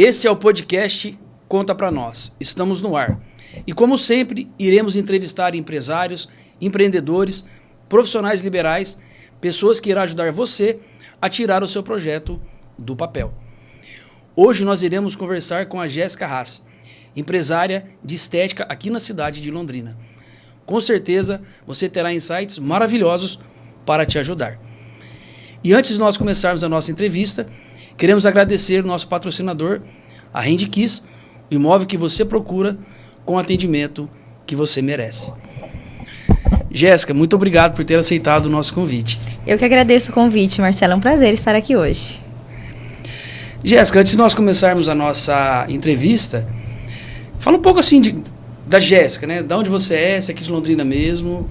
Esse é o podcast Conta Pra Nós. Estamos no ar. E como sempre, iremos entrevistar empresários, empreendedores, profissionais liberais, pessoas que irão ajudar você a tirar o seu projeto do papel. Hoje nós iremos conversar com a Jéssica Haas, empresária de estética aqui na cidade de Londrina. Com certeza você terá insights maravilhosos para te ajudar. E antes de nós começarmos a nossa entrevista, queremos agradecer o nosso patrocinador, a Rendikiss, o imóvel que você procura com o atendimento que você merece. Jéssica, muito obrigado por ter aceitado o nosso convite. Eu que agradeço o convite, Marcelo. É um prazer estar aqui hoje. Jéssica, antes de nós começarmos a nossa entrevista, fala um pouco assim da Jéssica, né? De onde você é, se é aqui de Londrina mesmo.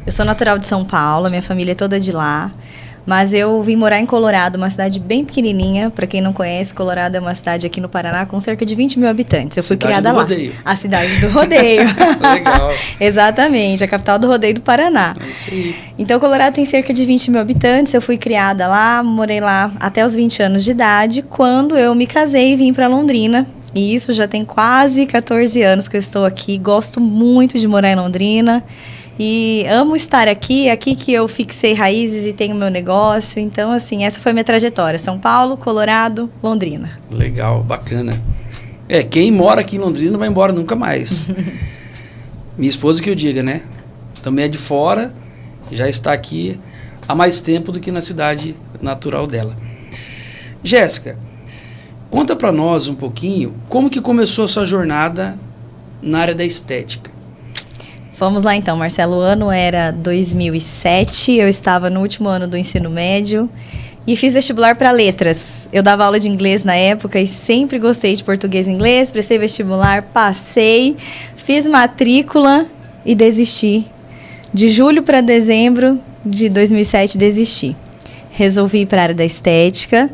Eu sou natural de São Paulo, minha família é toda de lá. Mas eu vim morar em Colorado, uma cidade bem pequenininha. Para quem não conhece, Colorado é uma cidade aqui no Paraná com cerca de 20 mil habitantes. Eu fui criada lá. Rodeio. A cidade do rodeio. Legal. Exatamente, a capital do rodeio do Paraná. É isso aí. Então, Colorado tem cerca de 20 mil habitantes. Eu fui criada lá, morei lá até os 20 anos de idade, quando eu me casei e vim para Londrina. E isso já tem quase 14 anos que eu estou aqui. Gosto muito de morar em Londrina. E amo estar aqui, aqui que eu fixei raízes e tenho meu negócio. Então, assim, essa foi a minha trajetória. São Paulo, Colorado, Londrina. Legal, bacana. Quem mora aqui em Londrina não vai embora nunca mais. Minha esposa que eu diga, né? Também é de fora, já está aqui há mais tempo do que na cidade natural dela. Jéssica, conta pra nós um pouquinho como que começou a sua jornada na área da estética. Vamos lá então, Marcelo. O ano era 2007, eu estava no último ano do ensino médio e fiz vestibular para letras. Eu dava aula de inglês na época e sempre gostei de português e inglês, prestei vestibular, passei, fiz matrícula e desisti. De julho para dezembro de 2007, desisti. Resolvi ir para a área da estética,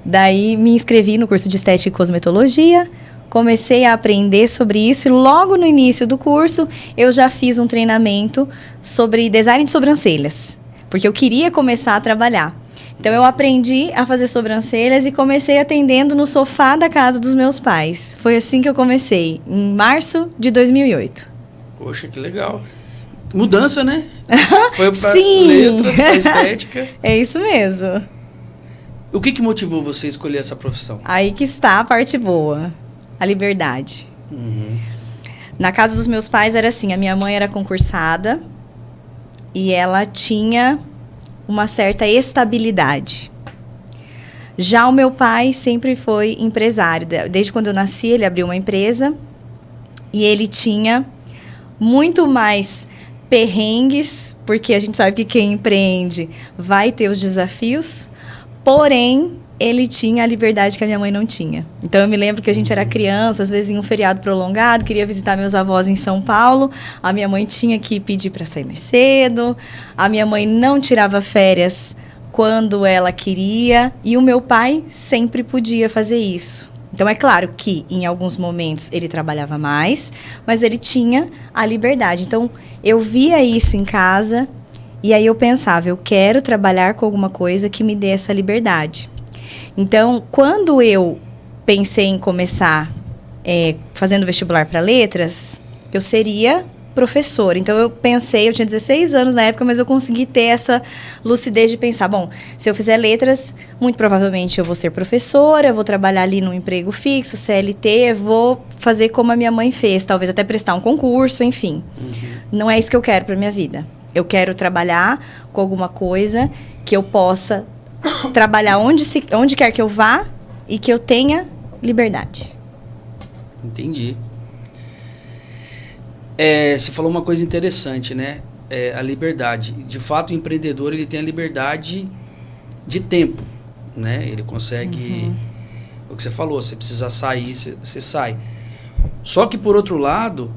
daí me inscrevi no curso de estética e cosmetologia. Comecei a aprender sobre isso e logo no início do curso eu já fiz um treinamento sobre design de sobrancelhas, porque eu queria começar a trabalhar. Então eu aprendi a fazer sobrancelhas e comecei atendendo no sofá da casa dos meus pais. Foi assim que eu comecei, em março de 2008. Poxa, que legal. Mudança, né? Foi para Sim. letras, para estética. É isso mesmo. O que motivou você a escolher essa profissão? Aí que está a parte boa. A liberdade. Uhum. Na casa dos meus pais era assim, a minha mãe era concursada e ela tinha uma certa estabilidade. Já o meu pai sempre foi empresário. Desde quando eu nasci, ele abriu uma empresa e ele tinha muito mais perrengues, porque a gente sabe que quem empreende vai ter os desafios, porém ele tinha a liberdade que a minha mãe não tinha. Então, eu me lembro que a gente era criança, às vezes em um feriado prolongado, queria visitar meus avós em São Paulo, a minha mãe tinha que pedir para sair mais cedo, a minha mãe não tirava férias quando ela queria, e o meu pai sempre podia fazer isso. Então, é claro que, em alguns momentos, ele trabalhava mais, mas ele tinha a liberdade. Então, eu via isso em casa, e aí eu pensava, eu quero trabalhar com alguma coisa que me dê essa liberdade. Então, quando eu pensei em começar fazendo vestibular para letras, eu seria professora. Então, eu tinha 16 anos na época, mas eu consegui ter essa lucidez de pensar, bom, se eu fizer letras, muito provavelmente eu vou ser professora, eu vou trabalhar ali num emprego fixo, CLT, vou fazer como a minha mãe fez, talvez até prestar um concurso, enfim. Uhum. Não é isso que eu quero para minha vida. Eu quero trabalhar com alguma coisa que eu possa trabalhar onde quer que eu vá e que eu tenha liberdade. Entendi. Você falou uma coisa interessante, né? A liberdade. De fato, o empreendedor ele tem a liberdade de tempo, né? Ele consegue... O que você falou, você precisa sair, você sai. Só que, por outro lado,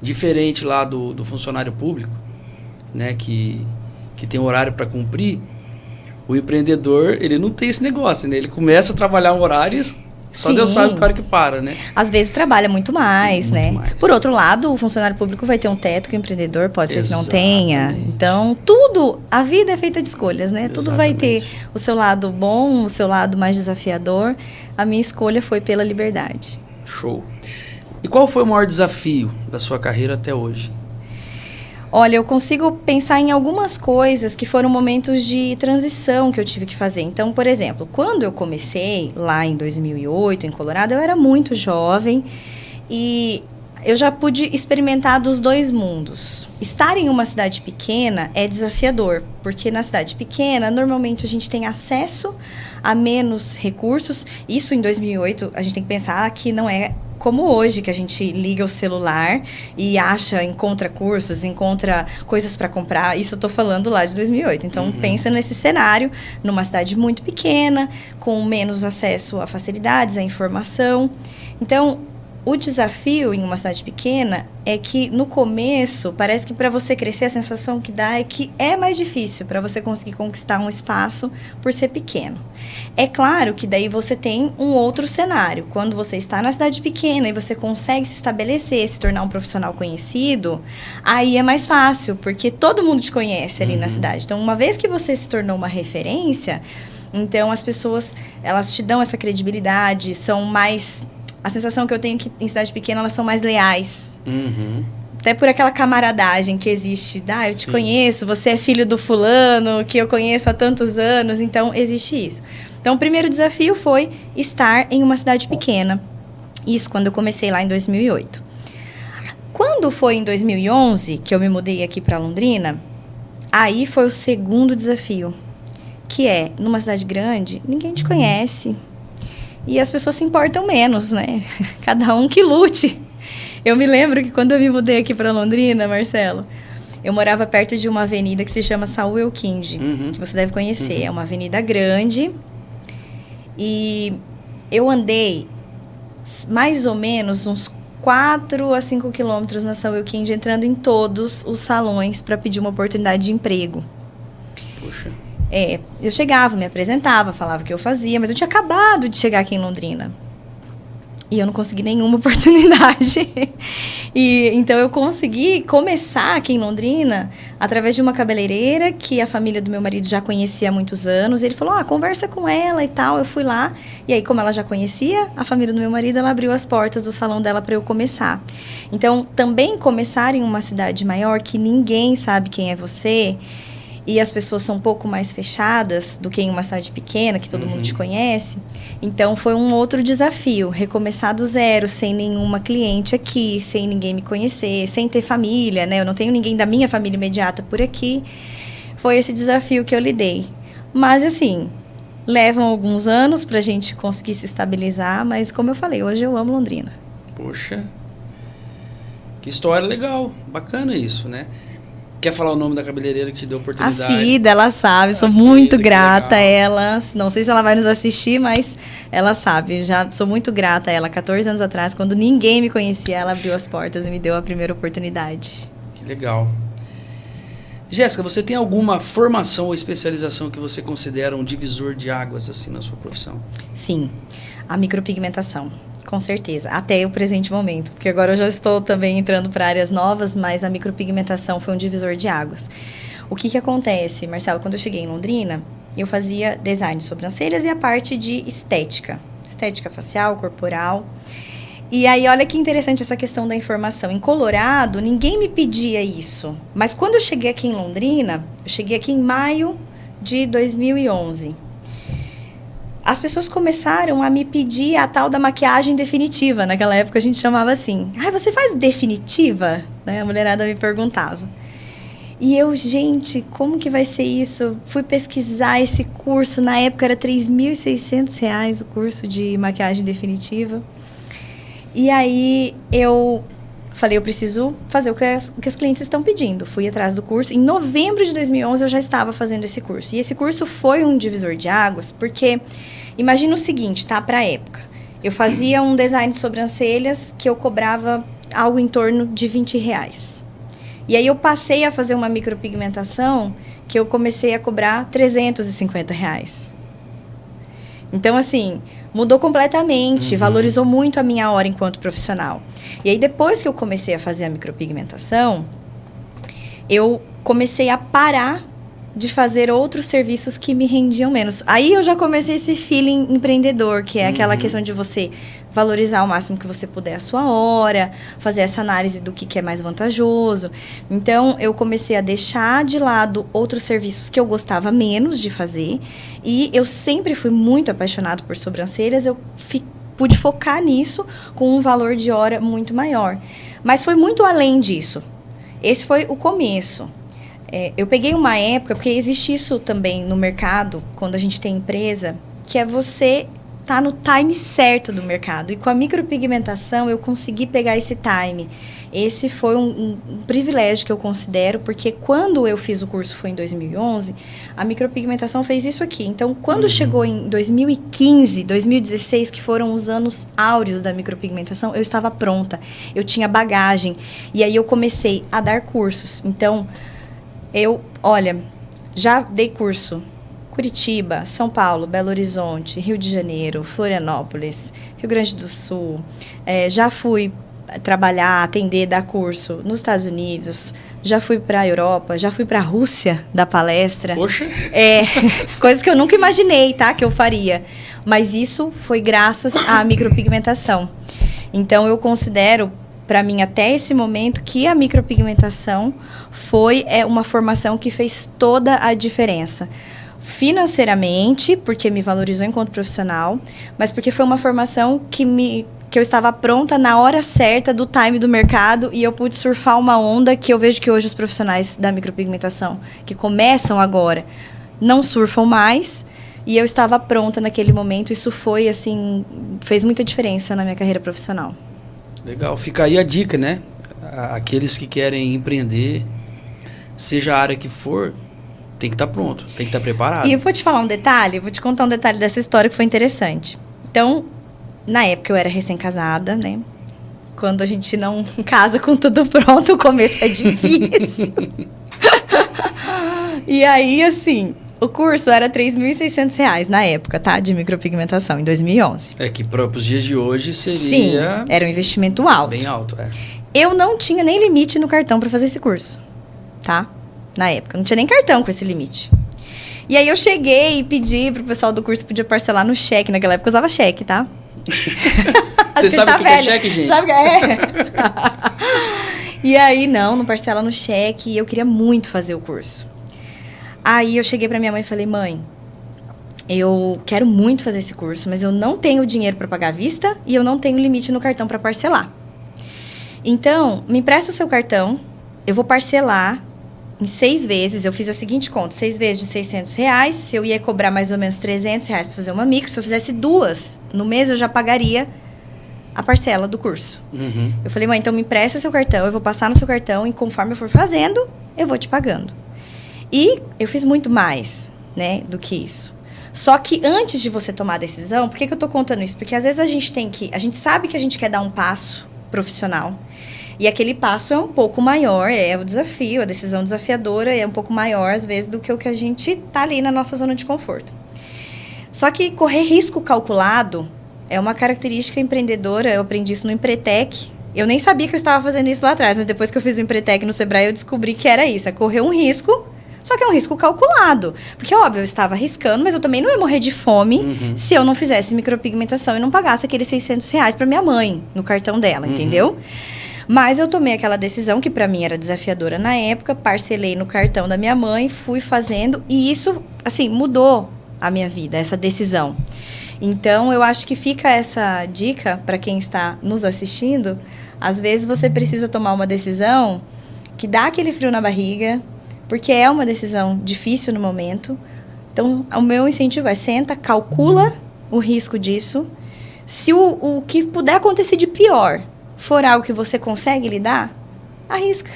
diferente lá do funcionário público, né? Que tem horário para cumprir, o empreendedor, ele não tem esse negócio, né? Ele começa a trabalhar em horários Só Deus sabe que hora que para, né? Às vezes trabalha muito mais, Muito né? mais. Por outro lado, o funcionário público vai ter um teto que o empreendedor pode ser que não tenha. Exatamente. Então, a vida é feita de escolhas, né? Tudo vai ter o seu lado bom, o seu lado mais desafiador. A minha escolha foi pela liberdade. Show. E qual foi o maior desafio da sua carreira até hoje? Olha, eu consigo pensar em algumas coisas que foram momentos de transição que eu tive que fazer. Então, por exemplo, quando eu comecei lá em 2008, em Colorado, eu era muito jovem e eu já pude experimentar dos dois mundos. Estar em uma cidade pequena é desafiador, porque na cidade pequena, normalmente a gente tem acesso a menos recursos. Isso em 2008, a gente tem que pensar que não é como hoje, que a gente liga o celular e encontra cursos, encontra coisas para comprar. Isso eu tô falando lá de 2008. Então, pensa nesse cenário, numa cidade muito pequena, com menos acesso a facilidades, a informação. Então, o desafio em uma cidade pequena é que, no começo, parece que para você crescer, a sensação que dá é que é mais difícil para você conseguir conquistar um espaço por ser pequeno. É claro que daí você tem um outro cenário. Quando você está na cidade pequena e você consegue se estabelecer, se tornar um profissional conhecido, aí é mais fácil, porque todo mundo te conhece ali na cidade. Então, uma vez que você se tornou uma referência, então as pessoas, elas te dão essa credibilidade, são mais... A sensação que eu tenho é que em cidade pequena elas são mais leais. Até por aquela camaradagem que existe. Eu te conheço, você é filho do fulano, que eu conheço há tantos anos. Então, existe isso. Então, o primeiro desafio foi estar em uma cidade pequena. Isso quando eu comecei lá em 2008. Quando foi em 2011 que eu me mudei aqui para Londrina, aí foi o segundo desafio. Que é, numa cidade grande, ninguém te conhece. E as pessoas se importam menos, né? Cada um que lute. Eu me lembro que quando eu me mudei aqui para Londrina, Marcelo, eu morava perto de uma avenida que se chama Saul Elquinde, que você deve conhecer. É uma avenida grande. E eu andei mais ou menos uns 4 a 5 quilômetros na Saul Elquinde, entrando em todos os salões para pedir uma oportunidade de emprego. Puxa. Eu chegava, me apresentava, falava o que eu fazia, mas eu tinha acabado de chegar aqui em Londrina. E eu não consegui nenhuma oportunidade. Então, eu consegui começar aqui em Londrina através de uma cabeleireira que a família do meu marido já conhecia há muitos anos. E ele falou, conversa com ela e tal. Eu fui lá. E aí, como ela já conhecia a família do meu marido, ela abriu as portas do salão dela para eu começar. Então, também começar em uma cidade maior que ninguém sabe quem é você... E as pessoas são um pouco mais fechadas do que em uma cidade pequena, que todo mundo te conhece. Então, foi um outro desafio. Recomeçar do zero, sem nenhuma cliente aqui, sem ninguém me conhecer, sem ter família, né? Eu não tenho ninguém da minha família imediata por aqui. Foi esse desafio que eu lidei. Mas, assim, levam alguns anos pra gente conseguir se estabilizar. Mas, como eu falei, hoje eu amo Londrina. Poxa, que história legal. Bacana isso, né? Quer falar o nome da cabeleireira que te deu a oportunidade? A Cida, ela sabe, sou muito grata a ela. Não sei se ela vai nos assistir, mas ela sabe. Já sou muito grata a ela. 14 anos atrás, quando ninguém me conhecia, ela abriu as portas e me deu a primeira oportunidade. Que legal. Jéssica, você tem alguma formação ou especialização que você considera um divisor de águas assim na sua profissão? Sim, a micropigmentação. Com certeza, até o presente momento, porque agora eu já estou também entrando para áreas novas, mas a micropigmentação foi um divisor de águas. O que acontece, Marcelo, quando eu cheguei em Londrina, eu fazia design de sobrancelhas e a parte de estética facial, corporal. E aí, olha que interessante essa questão da informação. Em Colorado, ninguém me pedia isso, mas quando eu cheguei aqui em Londrina, eu cheguei aqui em maio de 2011. As pessoas começaram a me pedir a tal da maquiagem definitiva. Naquela época a gente chamava assim. Você faz definitiva? A mulherada me perguntava. E eu, gente, como que vai ser isso? Fui pesquisar esse curso. Na época era R$3.600 o curso de maquiagem definitiva. E aí eu falei, eu preciso fazer o que as clientes estão pedindo. Fui atrás do curso. Em novembro de 2011 eu já estava fazendo esse curso. E esse curso foi um divisor de águas, porque imagina o seguinte, para a época. Eu fazia um design de sobrancelhas que eu cobrava algo em torno de R$20. E aí eu passei a fazer uma micropigmentação que eu comecei a cobrar R$350. Então, assim, mudou completamente, valorizou muito a minha hora enquanto profissional. E aí, depois que eu comecei a fazer a micropigmentação, eu comecei a parar de fazer outros serviços que me rendiam menos. Aí eu já comecei esse feeling empreendedor, que é aquela questão de você valorizar o máximo que você puder a sua hora, fazer essa análise do que é mais vantajoso. Então, eu comecei a deixar de lado outros serviços que eu gostava menos de fazer, e eu sempre fui muito apaixonada por sobrancelhas, eu pude focar nisso com um valor de hora muito maior. Mas foi muito além disso. Esse foi o começo. Eu peguei uma época, porque existe isso também no mercado, quando a gente tem empresa, que é você tá no time certo do mercado. E com a micropigmentação, eu consegui pegar esse time. Esse foi um privilégio que eu considero, porque quando eu fiz o curso, foi em 2011, a micropigmentação fez isso aqui. Então, quando chegou em 2015, 2016, que foram os anos áureos da micropigmentação, eu estava pronta. Eu tinha bagagem. E aí, eu comecei a dar cursos. Então, já dei curso Curitiba, São Paulo, Belo Horizonte, Rio de Janeiro, Florianópolis, Rio Grande do Sul. Já fui trabalhar, atender, dar curso nos Estados Unidos, já fui para a Europa, já fui para a Rússia dar palestra. Poxa! Coisas que eu nunca imaginei, tá, que eu faria. Mas isso foi graças à micropigmentação. Então, eu considero, para mim, até esse momento, que a micropigmentação foi uma formação que fez toda a diferença. Financeiramente, porque me valorizou enquanto profissional, mas porque foi uma formação que eu estava pronta na hora certa do time do mercado, e eu pude surfar uma onda que eu vejo que hoje os profissionais da micropigmentação, que começam agora, não surfam mais, e eu estava pronta naquele momento. Isso foi, assim, fez muita diferença na minha carreira profissional. Legal, fica aí a dica, né? Aqueles que querem empreender, seja a área que for, tem que estar pronto, tem que estar preparado. E eu vou te falar um detalhe, vou te contar um detalhe dessa história que foi interessante. Então, na época eu era recém-casada, né? Quando a gente não casa com tudo pronto, o começo é difícil. E aí, assim, o curso era R$3.600 na época, tá? De micropigmentação, em 2011. Que para os dias de hoje seria... Sim, era um investimento alto. Bem alto, Eu não tinha nem limite no cartão para fazer esse curso, tá? Na época, não tinha nem cartão com esse limite. E aí eu cheguei e pedi pro pessoal do curso, podia parcelar no cheque. Naquela época eu usava cheque, tá? Você sabe o que é cheque, gente? Sabe o que é? E aí, não parcela no cheque. E eu queria muito fazer o curso. Aí eu cheguei pra minha mãe e falei: mãe, eu quero muito fazer esse curso, mas eu não tenho dinheiro para pagar à vista e eu não tenho limite no cartão para parcelar. Então, me empresta o seu cartão, eu vou parcelar em 6 vezes. Eu fiz a seguinte conta: 6 vezes de R$600, se eu ia cobrar mais ou menos R$300 para fazer uma micro, se eu fizesse 2 no mês, eu já pagaria a parcela do curso. Eu falei: mãe, então me empresta seu cartão, eu vou passar no seu cartão e conforme eu for fazendo, eu vou te pagando. E eu fiz muito mais, né, do que isso. Só que antes de você tomar a decisão, por que eu tô contando isso? Porque às vezes a gente sabe que a gente quer dar um passo profissional, e aquele passo é um pouco maior, é o desafio, a decisão desafiadora é um pouco maior, às vezes, do que o que a gente tá ali na nossa zona de conforto. Só que correr risco calculado é uma característica empreendedora. Eu aprendi isso no Empretec. Eu nem sabia que eu estava fazendo isso lá atrás, mas depois que eu fiz o Empretec no Sebrae, eu descobri que era isso, é correr um risco, só que é um risco calculado. Porque, óbvio, eu estava arriscando, mas eu também não ia morrer de fome se eu não fizesse micropigmentação e não pagasse aqueles R$600 para minha mãe, no cartão dela, entendeu? Mas eu tomei aquela decisão, que para mim era desafiadora na época, parcelei no cartão da minha mãe, fui fazendo, e isso, assim, mudou a minha vida, essa decisão. Então, eu acho que fica essa dica para quem está nos assistindo. Às vezes você precisa tomar uma decisão que dá aquele frio na barriga, porque é uma decisão difícil no momento. Então, o meu incentivo é: senta, calcula o risco disso. Se o que puder acontecer de pior for algo que você consegue lidar, arrisca,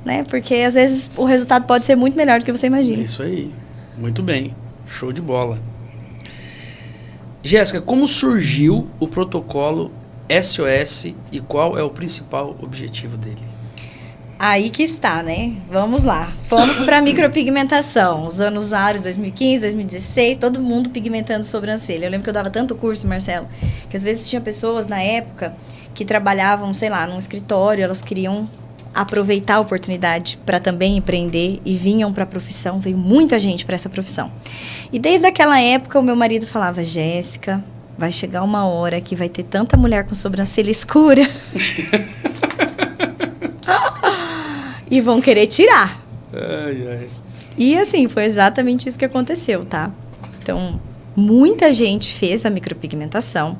né? Porque às vezes o resultado pode ser muito melhor do que você imagina. Isso aí. Muito bem. Show de bola. Jéssica, como surgiu o protocolo SOS e qual é o principal objetivo dele? Aí que está, né? Vamos lá. Fomos para micropigmentação. Os anos áureos, 2015, 2016, todo mundo pigmentando sobrancelha. Eu lembro que eu dava tanto curso, Marcelo, que às vezes tinha pessoas na época que trabalhavam, sei lá, num escritório, elas queriam aproveitar a oportunidade para também empreender e vinham para a profissão. Veio muita gente para essa profissão. E desde aquela época, o meu marido falava: Jéssica, vai chegar uma hora que vai ter tanta mulher com sobrancelha escura e vão querer tirar. Ai, ai. E assim, foi exatamente isso que aconteceu, tá? Então, muita gente fez a micropigmentação.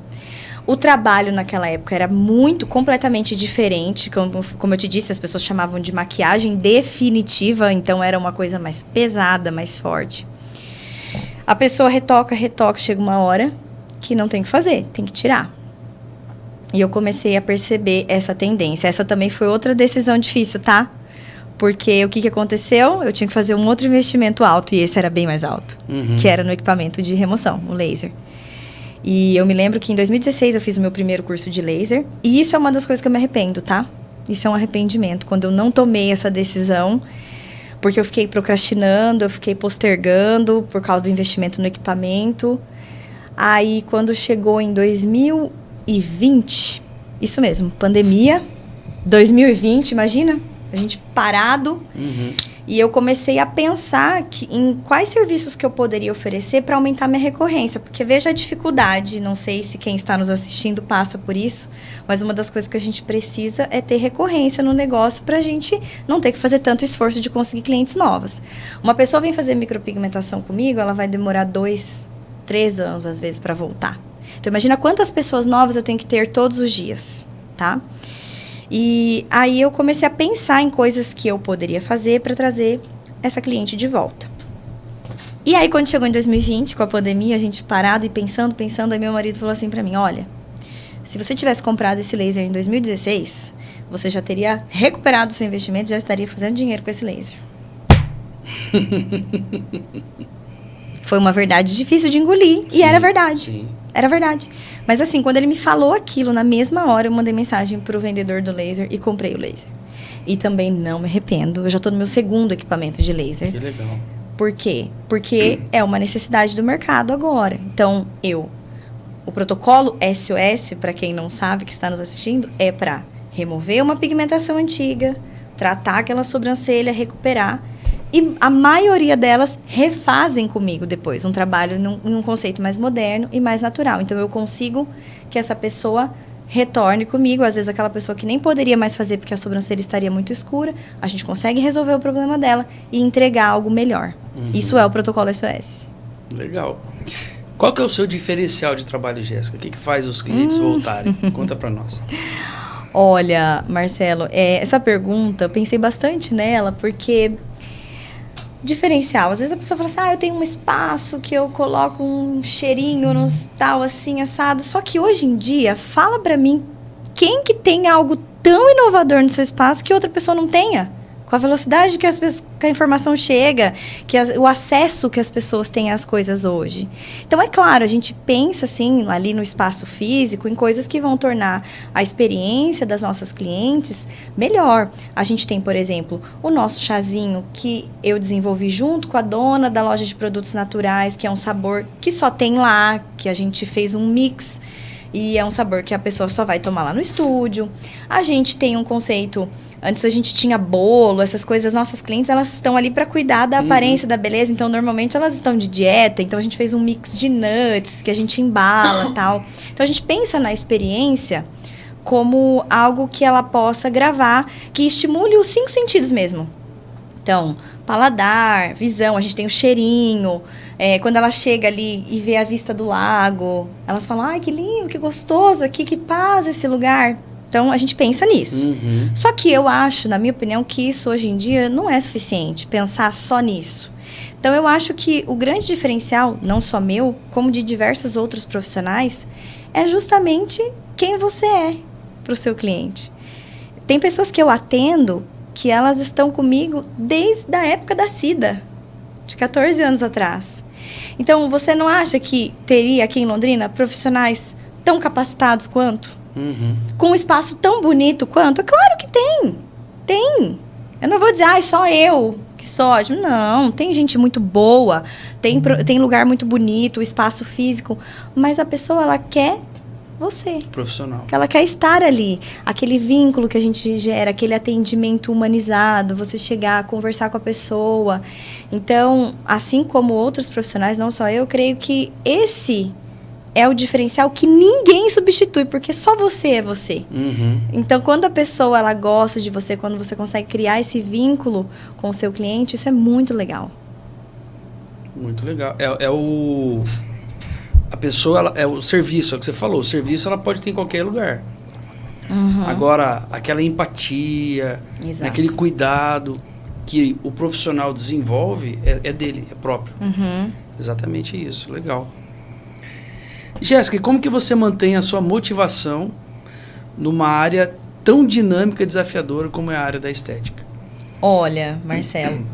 O trabalho naquela época era completamente diferente. Como eu te disse, as pessoas chamavam de maquiagem definitiva, então era uma coisa mais pesada, mais forte. A pessoa retoca, chega uma hora que não tem o que fazer, tem que tirar. E eu comecei a perceber essa tendência. Essa também foi outra decisão difícil, tá? Porque o que aconteceu? Eu tinha que fazer um outro investimento alto, e esse era bem mais alto, que era no equipamento de remoção, o laser. E eu me lembro que em 2016 eu fiz o meu primeiro curso de laser, e isso é uma das coisas que eu me arrependo, tá? Isso é um arrependimento, quando eu não tomei essa decisão, porque eu fiquei procrastinando, eu fiquei postergando por causa do investimento no equipamento. Aí, quando chegou em 2020, isso mesmo, pandemia, 2020, imagina? A gente parado. E eu comecei a pensar em quais serviços que eu poderia oferecer para aumentar minha recorrência. Porque veja a dificuldade, não sei se quem está nos assistindo passa por isso, mas uma das coisas que a gente precisa é ter recorrência no negócio para a gente não ter que fazer tanto esforço de conseguir clientes novos. Uma pessoa vem fazer micropigmentação comigo, ela vai demorar 2, 3 anos, às vezes, para voltar. Então, imagina quantas pessoas novas eu tenho que ter todos os dias, tá? E aí eu comecei a pensar em coisas que eu poderia fazer para trazer essa cliente de volta. E aí, quando chegou em 2020, com a pandemia, a gente parado e pensando, aí meu marido falou assim para mim: olha, se você tivesse comprado esse laser em 2016, você já teria recuperado o seu investimento, já estaria fazendo dinheiro com esse laser. Foi uma verdade difícil de engolir, sim, e era verdade. Sim. Era verdade. Mas assim, quando ele me falou aquilo, na mesma hora eu mandei mensagem pro vendedor do laser e comprei o laser. E também não me arrependo. Eu já tô no meu segundo equipamento de laser. Que legal. Por quê? Porque é uma necessidade do mercado agora. Então, o protocolo SOS, para quem não sabe, que está nos assistindo, é para remover uma pigmentação antiga, tratar aquela sobrancelha, recuperar. E a maioria delas refazem comigo depois um trabalho num conceito mais moderno e mais natural. Então, eu consigo que essa pessoa retorne comigo. Às vezes, aquela pessoa que nem poderia mais fazer porque a sobrancelha estaria muito escura, a gente consegue resolver o problema dela e entregar algo melhor. Isso é o protocolo SOS. Legal. Qual que é o seu diferencial de trabalho, Jéssica? O que faz os clientes voltarem? Conta pra nós. Olha, Marcelo, essa pergunta, eu pensei bastante nela, porque... diferencial. Às vezes a pessoa fala assim: eu tenho um espaço que eu coloco um cheirinho no tal, assim, assado. Só que hoje em dia, fala pra mim, quem que tem algo tão inovador no seu espaço que outra pessoa não tenha? Com a velocidade que a informação chega, o acesso que as pessoas têm às coisas hoje. Então, é claro, a gente pensa, assim, ali no espaço físico, em coisas que vão tornar a experiência das nossas clientes melhor. A gente tem, por exemplo, o nosso chazinho, que eu desenvolvi junto com a dona da loja de produtos naturais, que é um sabor que só tem lá, que a gente fez um mix, e é um sabor que a pessoa só vai tomar lá no estúdio. A gente tem um conceito... Antes a gente tinha bolo, essas coisas. Nossas clientes, elas estão ali para cuidar da aparência, da beleza. Então, normalmente, elas estão de dieta. Então, a gente fez um mix de nuts que a gente embala e tal. Então, a gente pensa na experiência como algo que ela possa gravar, que estimule os 5 sentidos mesmo. Então, paladar, visão, a gente tem o cheirinho. Quando ela chega ali e vê a vista do lago, elas falam: ai, que lindo, que gostoso aqui, que paz esse lugar. Então, a gente pensa nisso. Só que eu acho, na minha opinião, que isso hoje em dia não é suficiente, pensar só nisso. Então, eu acho que o grande diferencial, não só meu, como de diversos outros profissionais, é justamente quem você é para o seu cliente. Tem pessoas que eu atendo que elas estão comigo desde a época da SIDA, de 14 anos atrás. Então, você não acha que teria aqui em Londrina profissionais tão capacitados quanto? Com um espaço tão bonito quanto? É claro que tem. Tem. Eu não vou dizer, só eu que sou ótimo. Não, tem gente muito boa, tem lugar muito bonito, espaço físico, mas a pessoa, ela quer você. Profissional. Que ela quer estar ali. Aquele vínculo que a gente gera, aquele atendimento humanizado, você chegar, conversar com a pessoa. Então, assim como outros profissionais, não só eu creio que esse é o diferencial que ninguém substitui, porque só você é você. Uhum. Então, quando a pessoa ela gosta de você, quando você consegue criar esse vínculo com o seu cliente, isso é muito legal. Muito legal. A pessoa, é o serviço, é o que você falou. O serviço ela pode ter em qualquer lugar. Uhum. Agora, aquela empatia, aquele cuidado que o profissional desenvolve é dele, é próprio. Uhum. Exatamente isso, legal. Jéssica, e como que você mantém a sua motivação numa área tão dinâmica e desafiadora como é a área da estética? Olha, Marcelo,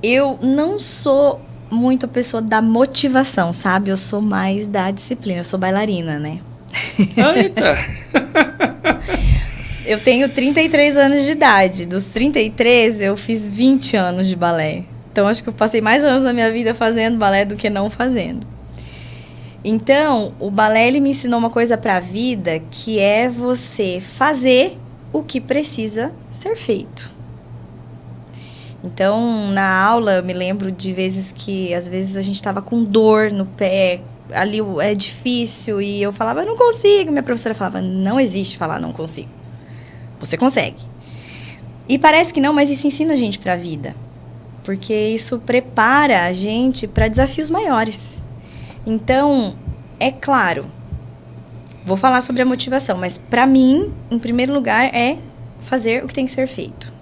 eu não sou muito a pessoa da motivação, sabe? Eu sou mais da disciplina, eu sou bailarina, né? Eita! Eu tenho 33 anos de idade. Dos 33, eu fiz 20 anos de balé. Então, acho que eu passei mais anos da minha vida fazendo balé do que não fazendo. Então, o balé, ele me ensinou uma coisa para a vida, que é você fazer o que precisa ser feito. Então, na aula, eu me lembro de vezes que, às vezes, a gente estava com dor no pé, ali é difícil, e eu falava, eu não consigo. Minha professora falava, não existe falar não consigo. Você consegue. E parece que não, mas isso ensina a gente para a vida. Porque isso prepara a gente para desafios maiores. Então, é claro, vou falar sobre a motivação, mas para mim, em primeiro lugar, é fazer o que tem que ser feito.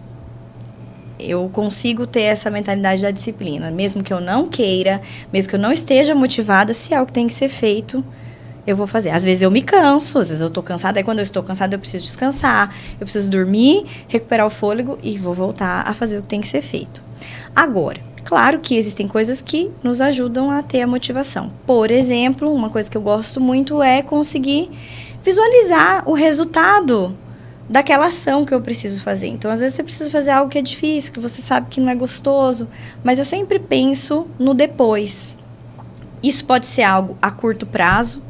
Eu consigo ter essa mentalidade da disciplina, mesmo que eu não queira, mesmo que eu não esteja motivada, se é o que tem que ser feito, eu vou fazer. Às vezes eu me canso, às vezes eu tô cansada, aí quando eu estou cansada eu preciso descansar, eu preciso dormir, recuperar o fôlego e vou voltar a fazer o que tem que ser feito. Agora, claro que existem coisas que nos ajudam a ter a motivação. Por exemplo, uma coisa que eu gosto muito é conseguir visualizar o resultado daquela ação que eu preciso fazer. Então, às vezes você precisa fazer algo que é difícil, que você sabe que não é gostoso, mas eu sempre penso no depois. Isso pode ser algo a curto prazo,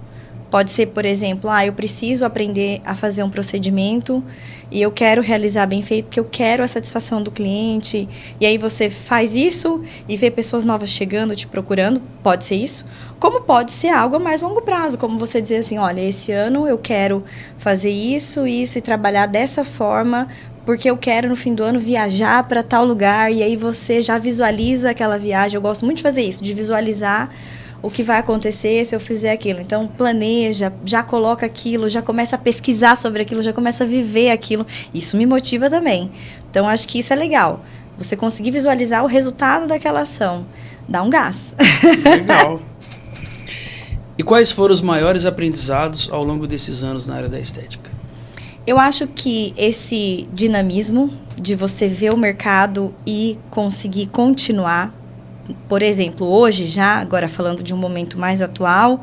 pode ser, por exemplo, eu preciso aprender a fazer um procedimento e eu quero realizar bem feito porque eu quero a satisfação do cliente. E aí você faz isso e vê pessoas novas chegando, te procurando, pode ser isso. Como pode ser algo a mais longo prazo, como você dizer assim, olha, esse ano eu quero fazer isso e trabalhar dessa forma, porque eu quero no fim do ano viajar para tal lugar, e aí você já visualiza aquela viagem. Eu gosto muito de fazer isso, de visualizar o que vai acontecer se eu fizer aquilo. Então, planeja, já coloca aquilo, já começa a pesquisar sobre aquilo, já começa a viver aquilo. Isso me motiva também. Então, acho que isso é legal. Você conseguir visualizar o resultado daquela ação. Dá um gás. Legal. E quais foram os maiores aprendizados ao longo desses anos na área da estética? Eu acho que esse dinamismo de você ver o mercado e conseguir continuar. Por exemplo, hoje já, agora falando de um momento mais atual,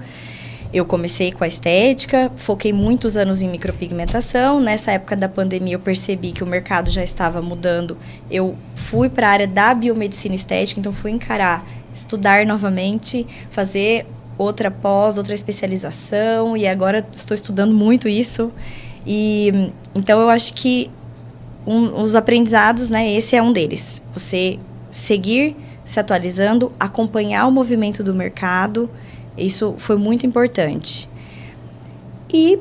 eu comecei com a estética, foquei muitos anos em micropigmentação. Nessa época da pandemia eu percebi que o mercado já estava mudando. Eu fui para a área da biomedicina estética, então fui encarar, estudar novamente, fazer outra pós, outra especialização, e agora estou estudando muito isso. E então eu acho que os aprendizados, né, esse é um deles. Você seguir se atualizando, acompanhar o movimento do mercado, isso foi muito importante. E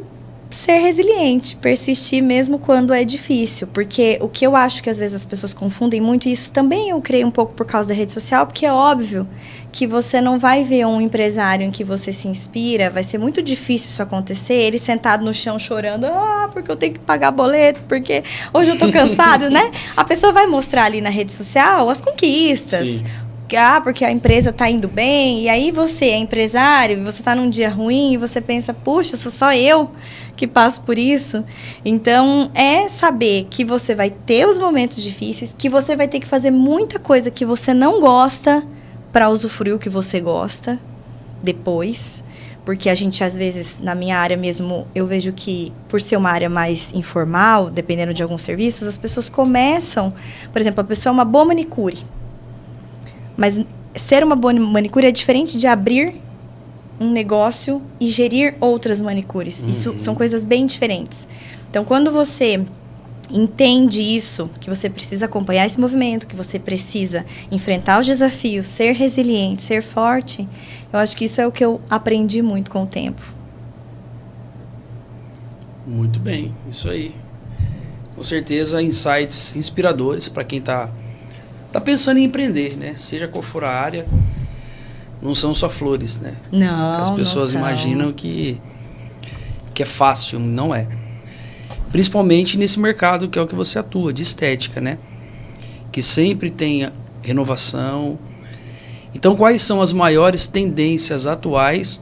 ser resiliente, persistir mesmo quando é difícil, porque o que eu acho que às vezes as pessoas confundem muito, e isso também eu creio um pouco por causa da rede social, porque é óbvio que você não vai ver um empresário em que você se inspira, vai ser muito difícil isso acontecer, ele sentado no chão chorando, porque eu tenho que pagar boleto, porque hoje eu tô cansado, né? A pessoa vai mostrar ali na rede social as conquistas. Sim. Porque a empresa tá indo bem, e aí você é empresário, você tá num dia ruim, e você pensa, puxa, sou só eu que passo por isso. Então, é saber que você vai ter os momentos difíceis, que você vai ter que fazer muita coisa que você não gosta para usufruir o que você gosta. depois, porque a gente, às vezes, na minha área mesmo, eu vejo que, por ser uma área mais informal, dependendo de alguns serviços, as pessoas começam... Por exemplo, a pessoa é uma boa manicure. Mas ser uma boa manicure é diferente de abrir um negócio e gerir outras manicures. Isso são coisas bem diferentes. Então, quando você entende isso, que você precisa acompanhar esse movimento, que você precisa enfrentar os desafios, ser resiliente, ser forte, eu acho que isso é o que eu aprendi muito com o tempo. Muito bem, isso aí. Com certeza, insights inspiradores para quem tá pensando em empreender, né? Seja qual for a área, não são só flores, né? Não, as pessoas imaginam que é fácil, não é. Principalmente nesse mercado que é o que você atua, de estética, né? Que sempre tem renovação. Então, quais são as maiores tendências atuais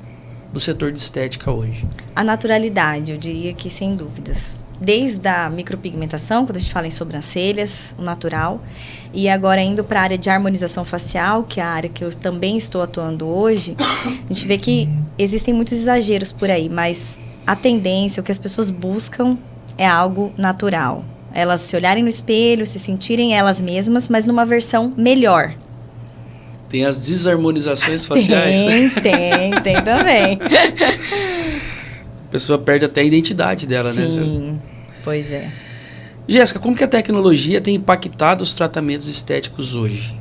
no setor de estética hoje? A naturalidade, eu diria que sem dúvidas. Desde a micropigmentação, quando a gente fala em sobrancelhas, o natural, e agora indo para a área de harmonização facial, que é a área que eu também estou atuando hoje, a gente vê que existem muitos exageros por aí, mas a tendência, o que as pessoas buscam é algo natural. Elas se olharem no espelho, se sentirem elas mesmas, mas numa versão melhor. Tem as desarmonizações faciais? Tem também. A pessoa perde até a identidade dela, Sim, né? Sim, pois é. Jéssica, como que a tecnologia tem impactado os tratamentos estéticos hoje?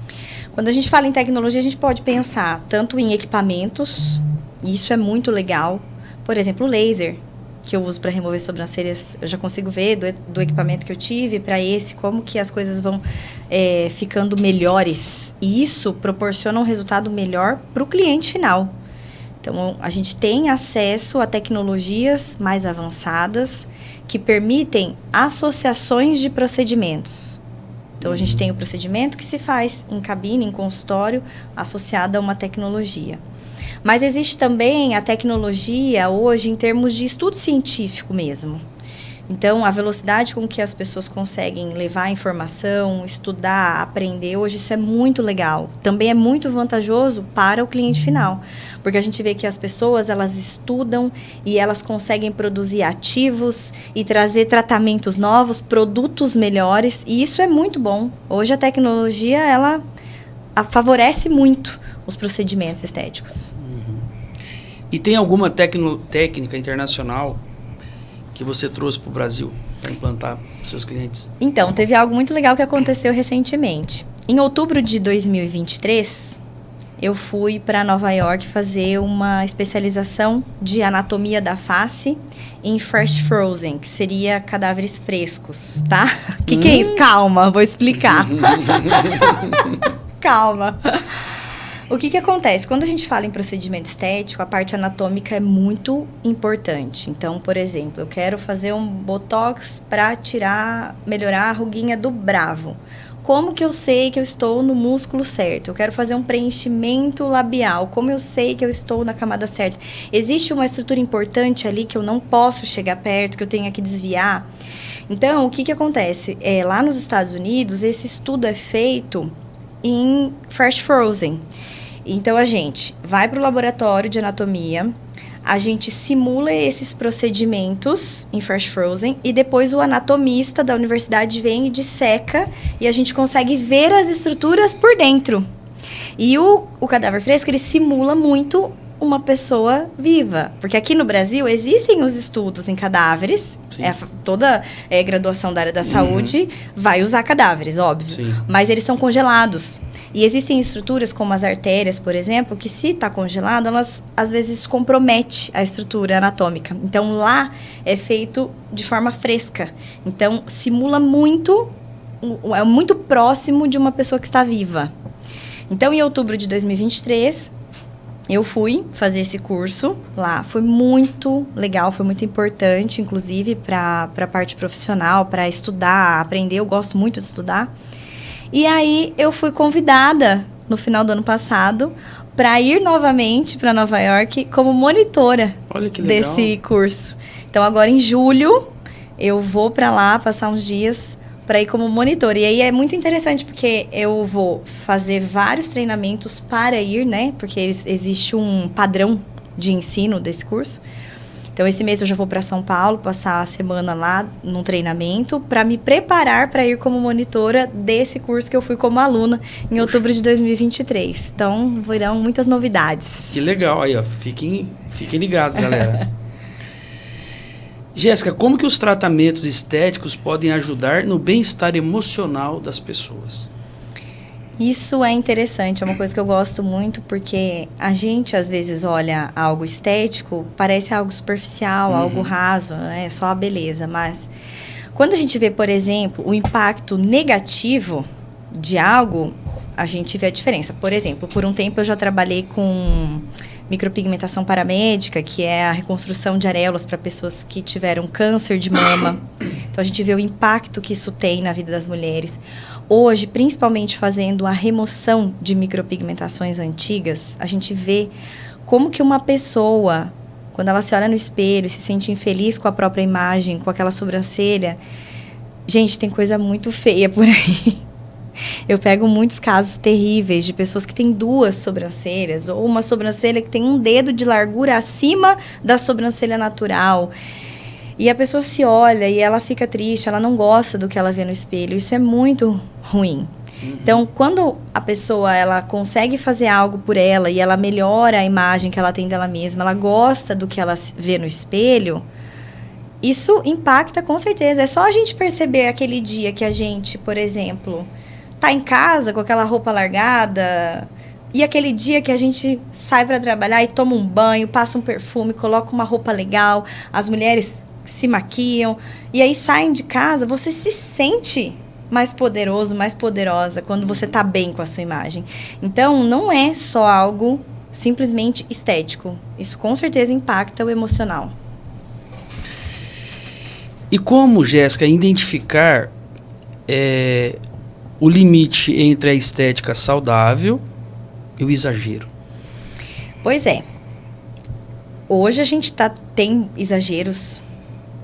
Quando a gente fala em tecnologia, a gente pode pensar tanto em equipamentos, e isso é muito legal. Por exemplo, o laser, que eu uso para remover sobrancelhas, eu já consigo ver do equipamento que eu tive para esse, como que as coisas vão ficando melhores. E isso proporciona um resultado melhor para o cliente final. Então, a gente tem acesso a tecnologias mais avançadas que permitem associações de procedimentos. Então, a gente tem o procedimento que se faz em cabine, em consultório, associado a uma tecnologia. Mas existe também a tecnologia hoje em termos de estudo científico mesmo. Então, a velocidade com que as pessoas conseguem levar a informação, estudar, aprender, hoje isso é muito legal. Também é muito vantajoso para o cliente final. Porque a gente vê que as pessoas, elas estudam e elas conseguem produzir ativos e trazer tratamentos novos, produtos melhores. E isso é muito bom. Hoje a tecnologia, ela favorece muito os procedimentos estéticos. E tem alguma técnica internacional que você trouxe para o Brasil para implantar para os seus clientes? Então, teve algo muito legal que aconteceu recentemente. Em outubro de 2023, eu fui para Nova York fazer uma especialização de anatomia da face em fresh frozen, que seria cadáveres frescos, tá? O que é isso? Calma, vou explicar. Calma. O que acontece? Quando a gente fala em procedimento estético, a parte anatômica é muito importante. Então, por exemplo, eu quero fazer um botox para melhorar a ruguinha do bravo. Como que eu sei que eu estou no músculo certo? Eu quero fazer um preenchimento labial. Como eu sei que eu estou na camada certa? Existe uma estrutura importante ali que eu não posso chegar perto, que eu tenho que desviar. Então, o que acontece? Lá nos Estados Unidos, esse estudo é feito em fresh frozen. Então, a gente vai para o laboratório de anatomia, a gente simula esses procedimentos em fresh frozen e depois o anatomista da universidade vem e disseca e a gente consegue ver as estruturas por dentro. E o cadáver fresco, ele simula muito uma pessoa viva. Porque aqui no Brasil existem os estudos em cadáveres, toda graduação da área da saúde vai usar cadáveres, óbvio. Sim. Mas eles são congelados. E existem estruturas como as artérias, por exemplo, que se está congelado, elas às vezes comprometem a estrutura anatômica. Então lá é feito de forma fresca. Então simula muito, é muito próximo de uma pessoa que está viva. Então em outubro de 2023, eu fui fazer esse curso lá. Foi muito legal, foi muito importante, inclusive para a parte profissional, para estudar, aprender. Eu gosto muito de estudar. E aí, eu fui convidada, no final do ano passado, para ir novamente para Nova York como monitora desse curso. Então, agora em julho, eu vou para lá passar uns dias para ir como monitora. E aí é muito interessante porque eu vou fazer vários treinamentos para ir, né? Porque existe um padrão de ensino desse curso. Então, esse mês eu já vou para São Paulo, passar a semana lá num treinamento para me preparar para ir como monitora desse curso que eu fui como aluna em outubro de 2023. Então, virão muitas novidades. Que legal. Aí, ó, fiquem ligados, galera. Jéssica, como que os tratamentos estéticos podem ajudar no bem-estar emocional das pessoas? Isso é interessante, é uma coisa que eu gosto muito, porque a gente às vezes olha algo estético, parece algo superficial, algo raso, né? Só a beleza, mas quando a gente vê, por exemplo, o impacto negativo de algo, a gente vê a diferença. Por exemplo, por um tempo eu já trabalhei com micropigmentação paramédica, que é a reconstrução de areolas para pessoas que tiveram câncer de mama. Então, a gente vê o impacto que isso tem na vida das mulheres. Hoje, principalmente fazendo a remoção de micropigmentações antigas, a gente vê como que uma pessoa, quando ela se olha no espelho e se sente infeliz com a própria imagem, com aquela sobrancelha, gente, tem coisa muito feia por aí. Eu pego muitos casos terríveis de pessoas que têm 2 sobrancelhas, ou uma sobrancelha que tem um dedo de largura acima da sobrancelha natural. E a pessoa se olha e ela fica triste, ela não gosta do que ela vê no espelho. Isso é muito ruim. Então, quando a pessoa ela consegue fazer algo por ela e ela melhora a imagem que ela tem dela mesma, ela gosta do que ela vê no espelho, isso impacta com certeza. É só a gente perceber aquele dia que a gente, por exemplo, tá em casa com aquela roupa largada, e aquele dia que a gente sai para trabalhar e toma um banho, passa um perfume, coloca uma roupa legal, as mulheres se maquiam, e aí saem de casa, você se sente mais poderoso, mais poderosa quando você tá bem com a sua imagem. Então, não é só algo simplesmente estético. Isso com certeza impacta o emocional. E como, Jéssica, identificar o limite entre a estética saudável e o exagero? Pois é. Hoje a gente tem exageros.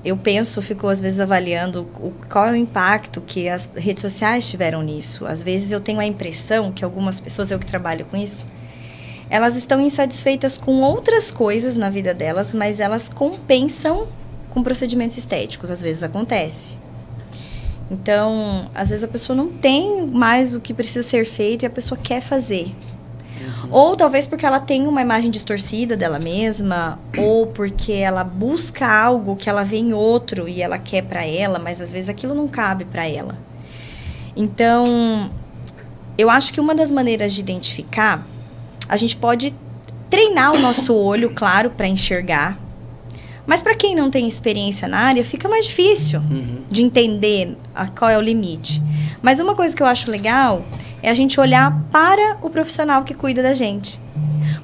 Eu fico às vezes avaliando qual é o impacto que as redes sociais tiveram nisso. Às vezes eu tenho a impressão que algumas pessoas, eu que trabalho com isso, elas estão insatisfeitas com outras coisas na vida delas, mas elas compensam com procedimentos estéticos. Às vezes acontece. Então, às vezes a pessoa não tem mais o que precisa ser feito e a pessoa quer fazer. Ou talvez porque ela tem uma imagem distorcida dela mesma, ou porque ela busca algo que ela vê em outro e ela quer pra ela, mas às vezes aquilo não cabe pra ela. Então, eu acho que uma das maneiras de identificar, a gente pode treinar o nosso olho, claro, pra enxergar. Mas para quem não tem experiência na área, fica mais difícil de entender qual é o limite. Mas uma coisa que eu acho legal é a gente olhar para o profissional que cuida da gente.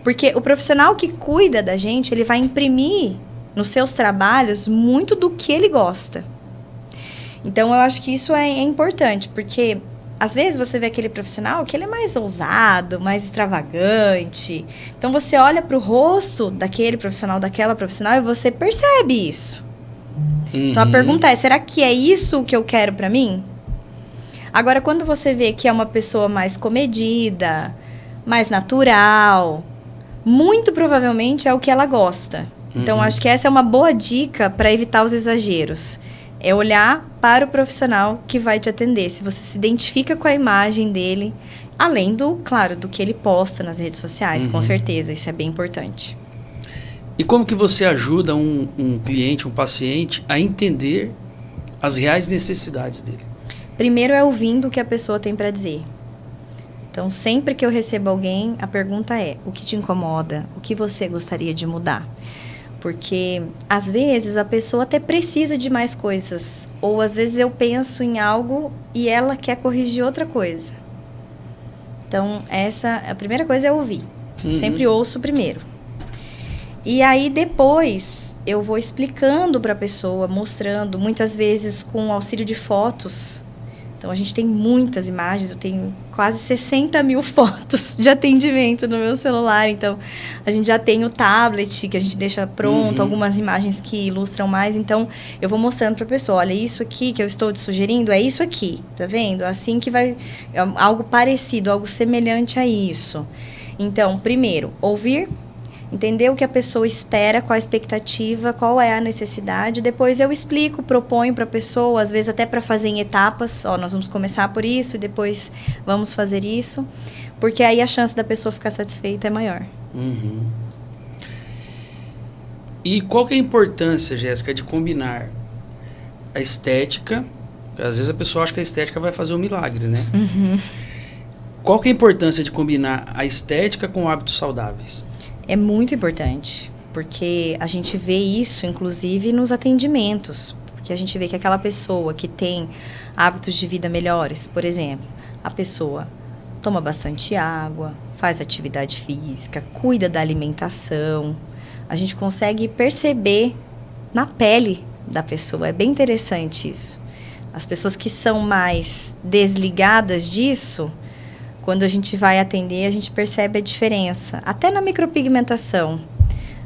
Porque o profissional que cuida da gente, ele vai imprimir nos seus trabalhos muito do que ele gosta. Então, eu acho que isso é importante, porque às vezes você vê aquele profissional que ele é mais ousado, mais extravagante. Então, você olha para o rosto daquele profissional, daquela profissional, e você percebe isso. Então, a pergunta é, será que é isso que eu quero para mim? Agora, quando você vê que é uma pessoa mais comedida, mais natural, muito provavelmente é o que ela gosta. Então, acho que essa é uma boa dica para evitar os exageros. É olhar para o profissional que vai te atender. Se você se identifica com a imagem dele, além claro, do que ele posta nas redes sociais, com certeza, isso é bem importante. E como que você ajuda um cliente, um paciente, a entender as reais necessidades dele? Primeiro é ouvindo o que a pessoa tem para dizer. Então, sempre que eu recebo alguém, a pergunta é, o que te incomoda? O que você gostaria de mudar? Porque, às vezes, a pessoa até precisa de mais coisas. Ou, às vezes, eu penso em algo e ela quer corrigir outra coisa. Então, a primeira coisa é ouvir. Sempre ouço primeiro. E aí, depois, eu vou explicando para a pessoa, mostrando, muitas vezes com o auxílio de fotos. Então, a gente tem muitas imagens, eu tenho quase 60 mil fotos de atendimento no meu celular. Então, a gente já tem o tablet, que a gente deixa pronto, algumas imagens que ilustram mais. Então, eu vou mostrando para a pessoa, olha, isso aqui que eu estou te sugerindo é isso aqui, tá vendo? Assim que vai, é algo parecido, algo semelhante a isso. Então, primeiro, ouvir, entender o que a pessoa espera, qual a expectativa, qual é a necessidade. Depois eu explico, proponho para a pessoa, às vezes até para fazer em etapas. Ó, nós vamos começar por isso e depois vamos fazer isso. Porque aí a chance da pessoa ficar satisfeita é maior. Uhum. E qual que é a importância, Jéssica, de combinar a estética? Às vezes a pessoa acha que a estética vai fazer um milagre, né? Uhum. Qual que é a importância de combinar a estética com hábitos saudáveis? É muito importante, porque a gente vê isso, inclusive, nos atendimentos. Porque a gente vê que aquela pessoa que tem hábitos de vida melhores, por exemplo, a pessoa toma bastante água, faz atividade física, cuida da alimentação. A gente consegue perceber na pele da pessoa. É bem interessante isso. As pessoas que são mais desligadas disso, quando a gente vai atender, a gente percebe a diferença. Até na micropigmentação.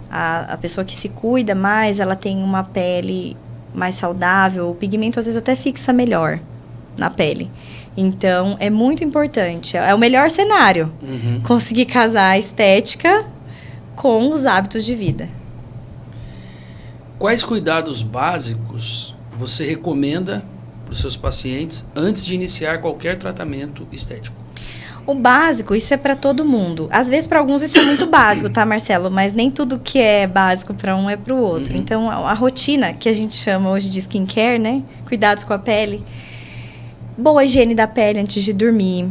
A pessoa que se cuida mais, ela tem uma pele mais saudável. O pigmento, às vezes, até fixa melhor na pele. Então, é muito importante. É o melhor cenário. Conseguir casar a estética com os hábitos de vida. Quais cuidados básicos você recomenda para os seus pacientes antes de iniciar qualquer tratamento estético? O básico, isso é para todo mundo. Às vezes, para alguns, isso é muito básico, tá, Marcelo? Mas nem tudo que é básico para um é para o outro. Então, a rotina, que a gente chama hoje de skincare, né? Cuidados com a pele. Boa higiene da pele antes de dormir.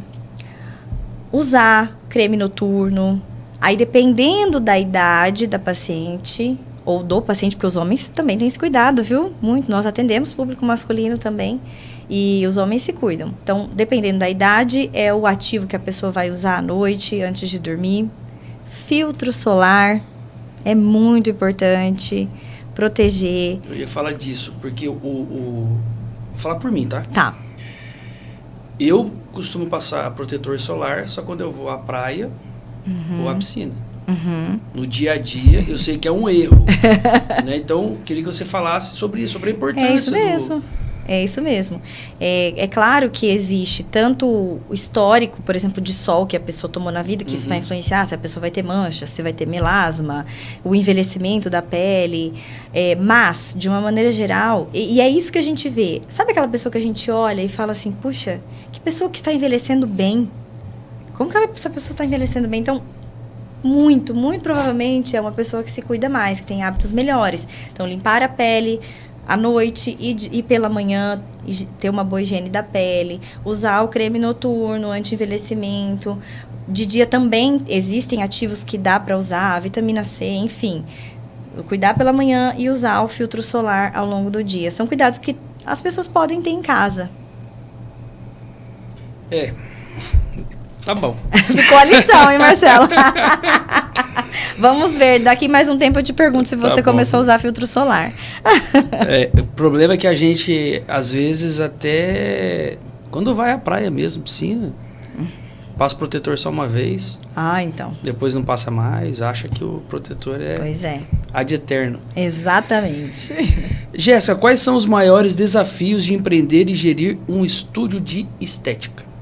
Usar creme noturno. Aí, dependendo da idade da paciente, ou do paciente, porque os homens também têm esse cuidado, viu? Muito. Nós atendemos público masculino também. E os homens se cuidam. Então, dependendo da idade, é o ativo que a pessoa vai usar à noite, antes de dormir. Filtro solar é muito importante. Proteger. Eu ia falar disso, porque vou falar por mim, tá? Tá. Eu costumo passar protetor solar só quando eu vou à praia ou à piscina. No dia a dia, eu sei que é um erro. Né? Então, queria que você falasse sobre isso, sobre a importância. É isso mesmo. É isso mesmo. É claro que existe tanto o histórico, por exemplo, de sol que a pessoa tomou na vida, que isso vai influenciar se a pessoa vai ter manchas, se vai ter melasma, o envelhecimento da pele. Mas, de uma maneira geral, e é isso que a gente vê. Sabe aquela pessoa que a gente olha e fala assim, puxa, que pessoa que está envelhecendo bem? Como que essa pessoa está envelhecendo bem? Então, muito provavelmente é uma pessoa que se cuida mais, que tem hábitos melhores. Então, limpar a pele à noite e pela manhã, ter uma boa higiene da pele, usar o creme noturno, anti-envelhecimento. De dia também existem ativos que dá para usar, a vitamina C, enfim. Cuidar pela manhã e usar o filtro solar ao longo do dia. São cuidados que as pessoas podem ter em casa. Tá bom. Ficou a lição, hein, Marcelo? Vamos ver, daqui mais um tempo eu te pergunto se você começou a usar filtro solar. O problema é que a gente, às vezes, até quando vai à praia mesmo, piscina, passa o protetor só uma vez. Então. Depois não passa mais, acha que o protetor Pois é. ad eterno. Exatamente. Jéssica, quais são os maiores desafios de empreender e gerir um estúdio de estética?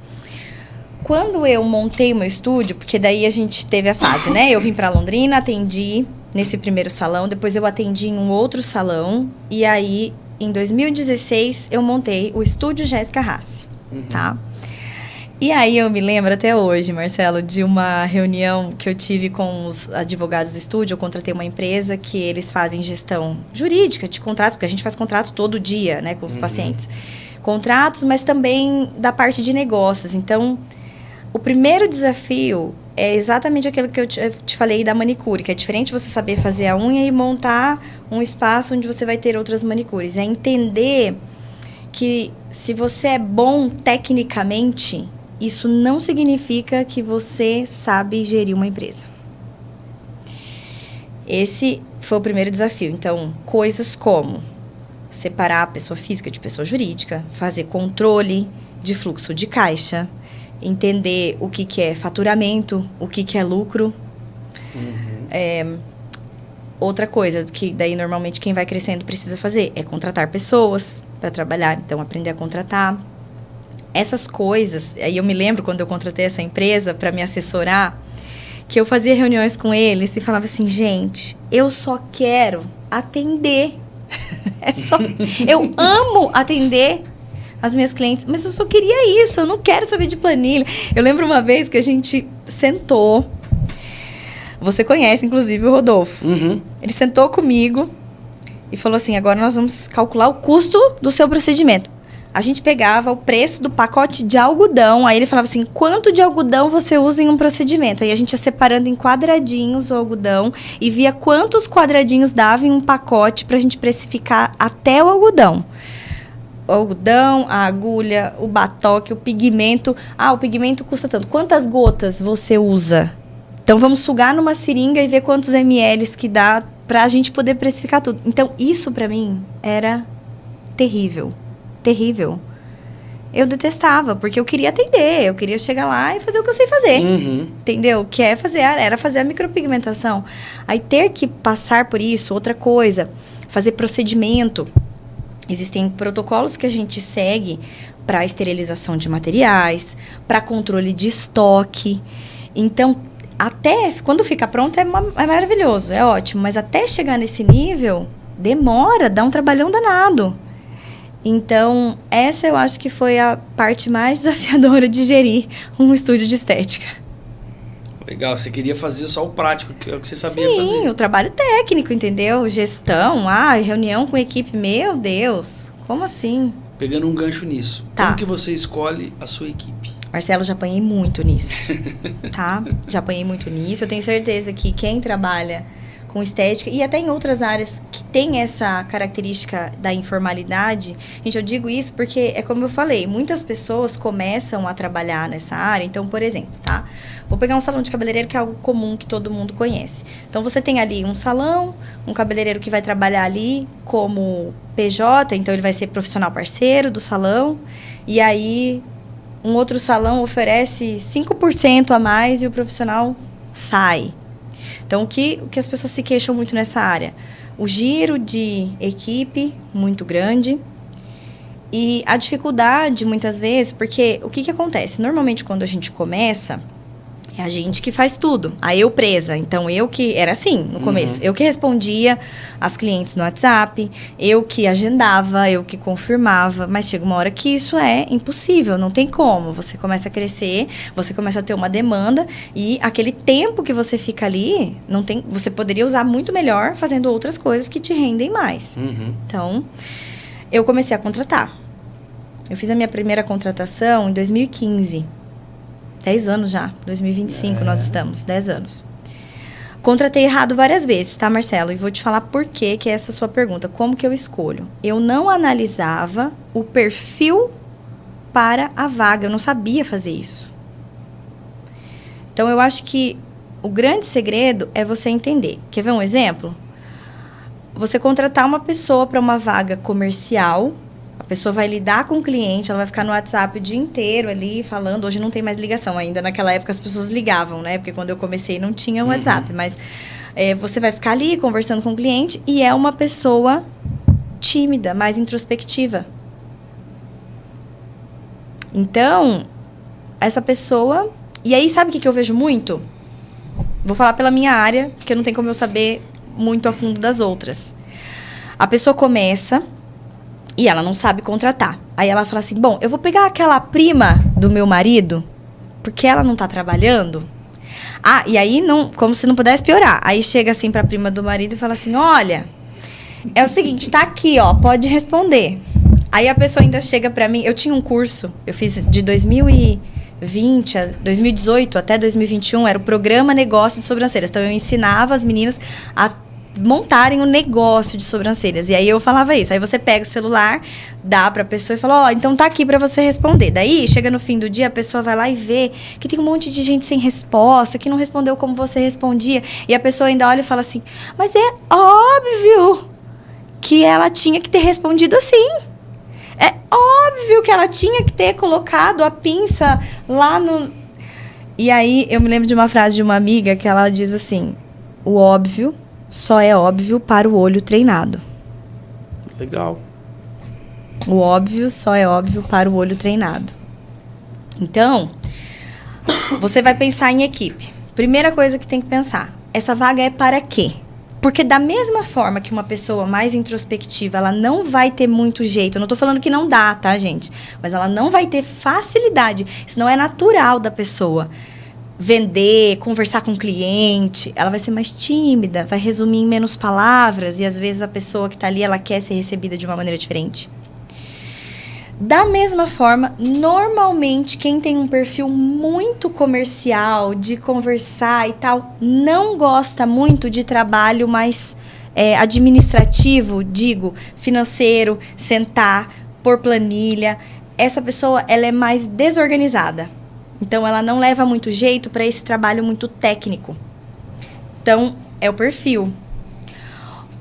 Quando eu montei o meu estúdio, porque daí a gente teve a fase, né? Eu vim para Londrina, atendi nesse primeiro salão, depois eu atendi em um outro salão, e aí, em 2016, eu montei o Estúdio Jéssica Rassi, tá? E aí eu me lembro até hoje, Marcelo, de uma reunião que eu tive com os advogados do estúdio. Eu contratei uma empresa que eles fazem gestão jurídica de contratos, porque a gente faz contrato todo dia, né, com os pacientes. Contratos, mas também da parte de negócios. Então, o primeiro desafio é exatamente aquilo que eu te falei da manicure, que é diferente você saber fazer a unha e montar um espaço onde você vai ter outras manicures. É entender que se você é bom tecnicamente, isso não significa que você sabe gerir uma empresa. Esse foi o primeiro desafio. Então, coisas como separar a pessoa física de pessoa jurídica, fazer controle de fluxo de caixa, entender o que é faturamento, o que é lucro. Outra coisa que daí normalmente quem vai crescendo precisa fazer é contratar pessoas para trabalhar, então aprender a contratar. Essas coisas, aí eu me lembro quando eu contratei essa empresa para me assessorar, que eu fazia reuniões com eles e falava assim, gente, eu só quero atender. Eu amo atender as minhas clientes, mas eu só queria isso, eu não quero saber de planilha. Eu lembro uma vez que a gente sentou, você conhece inclusive o Rodolfo, ele sentou comigo e falou assim, agora nós vamos calcular o custo do seu procedimento. A gente pegava o preço do pacote de algodão, aí ele falava assim, quanto de algodão você usa em um procedimento? Aí a gente ia separando em quadradinhos o algodão e via quantos quadradinhos dava em um pacote pra gente precificar até o algodão. O algodão, a agulha, o batoque, o pigmento. O pigmento custa tanto. Quantas gotas você usa? Então vamos sugar numa seringa e ver quantos ml que dá pra gente poder precificar tudo. Então isso pra mim era terrível. Terrível. Eu detestava, porque eu queria atender, eu queria chegar lá e fazer o que eu sei fazer. Entendeu? Que é era fazer a micropigmentação. Aí ter que passar por isso, outra coisa, fazer procedimento. Existem protocolos que a gente segue para esterilização de materiais, para controle de estoque. Então, até quando fica pronto é maravilhoso, é ótimo, mas até chegar nesse nível, demora, dá um trabalhão danado. Então, essa eu acho que foi a parte mais desafiadora de gerir um estúdio de estética. Legal, você queria fazer só o prático, que é o que você sabia fazer. Sim, o trabalho técnico, entendeu? Gestão, reunião com equipe, meu Deus, como assim? Pegando um gancho nisso, como que você escolhe a sua equipe? Marcelo, já apanhei muito nisso, tá? Já apanhei muito nisso, eu tenho certeza que quem trabalha com estética, e até em outras áreas que tem essa característica da informalidade. Gente, eu digo isso porque, é como eu falei, muitas pessoas começam a trabalhar nessa área. Então, por exemplo, tá? Vou pegar um salão de cabeleireiro, que é algo comum, que todo mundo conhece. Então, você tem ali um salão, um cabeleireiro que vai trabalhar ali como PJ, então ele vai ser profissional parceiro do salão, e aí um outro salão oferece 5% a mais e o profissional sai. Então, o que as pessoas se queixam muito nessa área? O giro de equipe muito grande e a dificuldade, muitas vezes, porque o que acontece? Normalmente, quando a gente começa, é a gente que faz tudo. Aí eu presa. Então, eu que... Era assim, no começo. Eu que respondia as clientes no WhatsApp, eu que agendava, eu que confirmava. Mas chega uma hora que isso é impossível, não tem como. Você começa a crescer, você começa a ter uma demanda e aquele tempo que você fica ali, não tem, você poderia usar muito melhor fazendo outras coisas que te rendem mais. Então, eu comecei a contratar. Eu fiz a minha primeira contratação em 2015. 10 anos já, 2025 nós estamos, 10 anos. Contratei errado várias vezes, tá, Marcelo? E vou te falar por que é essa sua pergunta. Como que eu escolho? Eu não analisava o perfil para a vaga, eu não sabia fazer isso. Então, eu acho que o grande segredo é você entender. Quer ver um exemplo? Você contratar uma pessoa para uma vaga comercial. A pessoa vai lidar com o cliente, ela vai ficar no WhatsApp o dia inteiro ali falando. Hoje não tem mais ligação ainda. Naquela época as pessoas ligavam, né? Porque quando eu comecei não tinha WhatsApp. Mas você vai ficar ali conversando com o cliente e é uma pessoa tímida, mais introspectiva. Então, essa pessoa... E aí, sabe o que eu vejo muito? Vou falar pela minha área, porque não tem como eu saber muito a fundo das outras. A pessoa começa... E ela não sabe contratar. Aí ela fala assim, bom, eu vou pegar aquela prima do meu marido, porque ela não tá trabalhando. E aí, não, como se não pudesse piorar. Aí chega assim pra prima do marido e fala assim, olha, é o seguinte, tá aqui, ó, pode responder. Aí a pessoa ainda chega pra mim, eu tinha um curso, eu fiz de 2020 a 2018 até 2021, era o programa Negócio de Sobrancelhas. Então eu ensinava as meninas a montarem um negócio de sobrancelhas. E aí eu falava isso. Aí você pega o celular, dá pra pessoa e fala, então tá aqui pra você responder. Daí, chega no fim do dia, a pessoa vai lá e vê que tem um monte de gente sem resposta, que não respondeu como você respondia. E a pessoa ainda olha e fala assim, mas é óbvio que ela tinha que ter respondido assim. É óbvio que ela tinha que ter colocado a pinça lá no... E aí, eu me lembro de uma frase de uma amiga que ela diz assim: o óbvio só é óbvio para o olho treinado. Legal. O óbvio só é óbvio para o olho treinado. Então, você vai pensar em equipe. Primeira coisa que tem que pensar: essa vaga é para quê? Porque da mesma forma que uma pessoa mais introspectiva, ela não vai ter muito jeito. Eu não tô falando que não dá, tá, gente? Mas ela não vai ter facilidade. Isso não é natural da pessoa. Vender, conversar com o cliente, ela vai ser mais tímida, vai resumir em menos palavras. E às vezes a pessoa que tá ali, ela quer ser recebida de uma maneira diferente. Da mesma forma, normalmente, quem tem um perfil muito comercial, de conversar e tal, não gosta muito de trabalho mais administrativo, digo, financeiro, sentar, pôr planilha. Essa pessoa, ela é mais desorganizada. Então, ela não leva muito jeito para esse trabalho muito técnico. Então, é o perfil.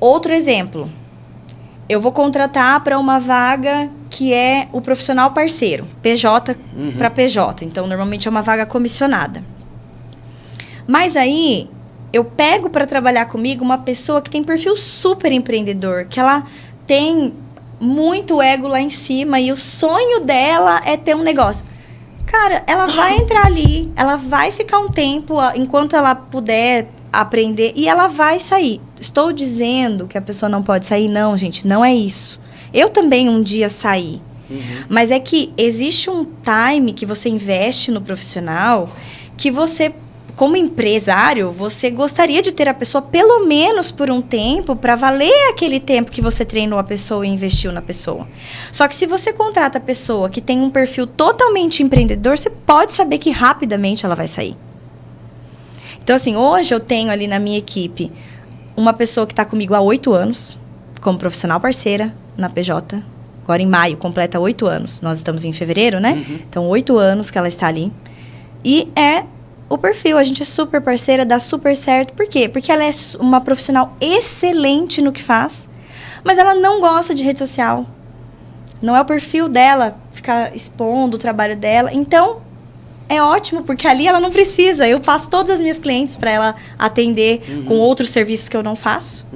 Outro exemplo. Eu vou contratar para uma vaga que é o profissional parceiro, PJ para PJ. Então, normalmente é uma vaga comissionada. Mas aí, eu pego para trabalhar comigo uma pessoa que tem perfil super empreendedor, que ela tem muito ego lá em cima e o sonho dela é ter um negócio. Cara, ela vai entrar ali, ela vai ficar um tempo enquanto ela puder aprender e ela vai sair. Estou dizendo que a pessoa não pode sair? Não, gente, não é isso. Eu também um dia saí. Mas é que existe um time que você investe no profissional que você, como empresário, você gostaria de ter a pessoa pelo menos por um tempo para valer aquele tempo que você treinou a pessoa e investiu na pessoa. Só que se você contrata a pessoa que tem um perfil totalmente empreendedor, você pode saber que rapidamente ela vai sair. Então, assim, hoje eu tenho ali na minha equipe uma pessoa que está comigo há 8 anos, como profissional parceira na PJ. Agora, em maio, completa 8 anos. Nós estamos em fevereiro, né? Então, 8 anos que ela está ali. E é o perfil. A gente é super parceira, dá super certo. Por quê? Porque ela é uma profissional excelente no que faz, mas ela não gosta de rede social. Não é o perfil dela ficar expondo o trabalho dela. Então, é ótimo, porque ali ela não precisa. Eu passo todas as minhas clientes para ela atender com outros serviços que eu não faço.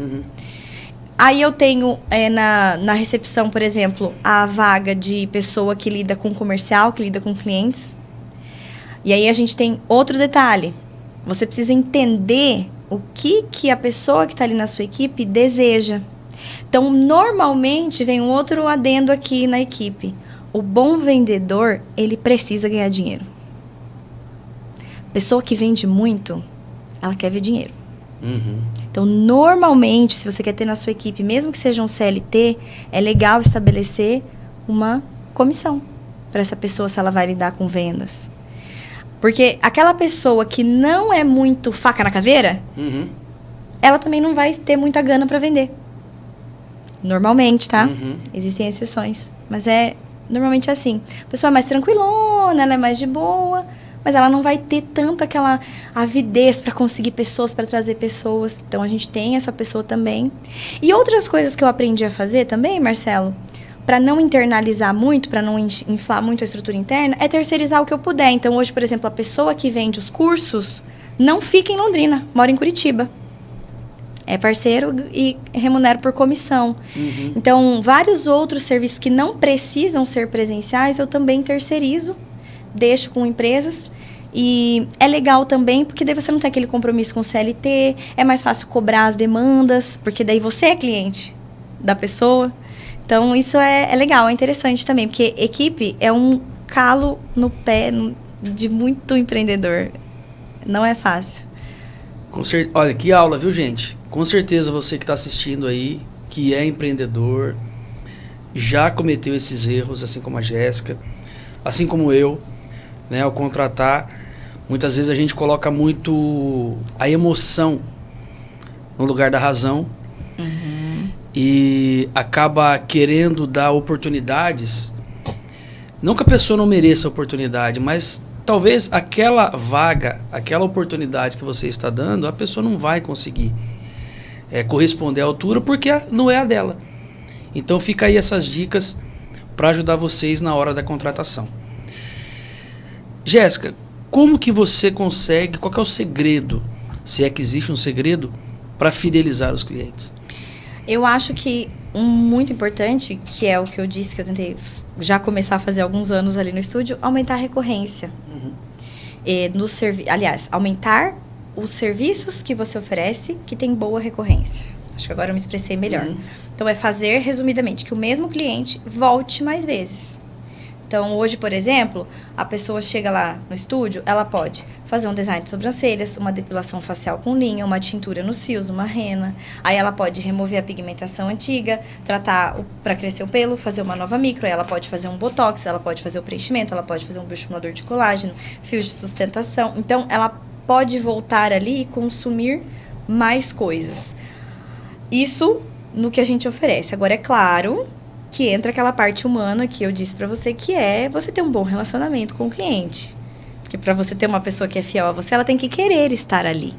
Aí eu tenho na recepção, por exemplo, a vaga de pessoa que lida com comercial, que lida com clientes. E aí a gente tem outro detalhe. Você precisa entender o que a pessoa que está ali na sua equipe deseja. Então, normalmente, vem um outro adendo aqui na equipe. O bom vendedor, ele precisa ganhar dinheiro. Pessoa que vende muito, ela quer ver dinheiro. Então, normalmente, se você quer ter na sua equipe, mesmo que seja um CLT, é legal estabelecer uma comissão para essa pessoa, se ela vai lidar com vendas. Porque aquela pessoa que não é muito faca na caveira, ela também não vai ter muita gana para vender. Normalmente, tá? Existem exceções. Mas normalmente é assim. A pessoa é mais tranquilona, ela é mais de boa, mas ela não vai ter tanta aquela avidez para conseguir pessoas, para trazer pessoas. Então, a gente tem essa pessoa também. E outras coisas que eu aprendi a fazer também, Marcelo, para não internalizar muito, para não inflar muito a estrutura interna, é terceirizar o que eu puder. Então, hoje, por exemplo, a pessoa que vende os cursos não fica em Londrina, mora em Curitiba. É parceiro e remunera por comissão. Então, vários outros serviços que não precisam ser presenciais, eu também terceirizo, deixo com empresas. E é legal também, porque daí você não tem aquele compromisso com o CLT, é mais fácil cobrar as demandas, porque daí você é cliente da pessoa. Então, isso é legal, é interessante também, porque equipe é um calo no pé de muito empreendedor. Não é fácil. Olha, que aula, viu, gente? Com certeza você que está assistindo aí, que é empreendedor, já cometeu esses erros, assim como a Jéssica, assim como eu, né? Ao contratar, muitas vezes a gente coloca muito a emoção no lugar da razão. E acaba querendo dar oportunidades, não que a pessoa não mereça a oportunidade, mas talvez aquela vaga, aquela oportunidade que você está dando, a pessoa não vai conseguir corresponder à altura porque não é a dela. Então fica aí essas dicas para ajudar vocês na hora da contratação. Jéssica, como que você consegue, qual que é o segredo, se é que existe um segredo, para fidelizar os clientes? Eu acho que um muito importante, que é o que eu disse, que eu tentei já começar a fazer há alguns anos ali no estúdio, aumentar a recorrência. Aliás, aumentar os serviços que você oferece que tem boa recorrência. Acho que agora eu me expressei melhor. Então, é fazer, resumidamente, que o mesmo cliente volte mais vezes. Então, hoje, por exemplo, a pessoa chega lá no estúdio, ela pode fazer um design de sobrancelhas, uma depilação facial com linha, uma tintura nos fios, uma rena. Aí ela pode remover a pigmentação antiga, tratar para crescer o pelo, fazer uma nova micro. Aí ela pode fazer um botox, ela pode fazer o preenchimento, ela pode fazer um bioestimulador de colágeno, fios de sustentação. Então, ela pode voltar ali e consumir mais coisas. Isso no que a gente oferece. Agora, é claro que entra aquela parte humana que eu disse pra você, que é você ter um bom relacionamento com o cliente. Porque pra você ter uma pessoa que é fiel a você, ela tem que querer estar ali.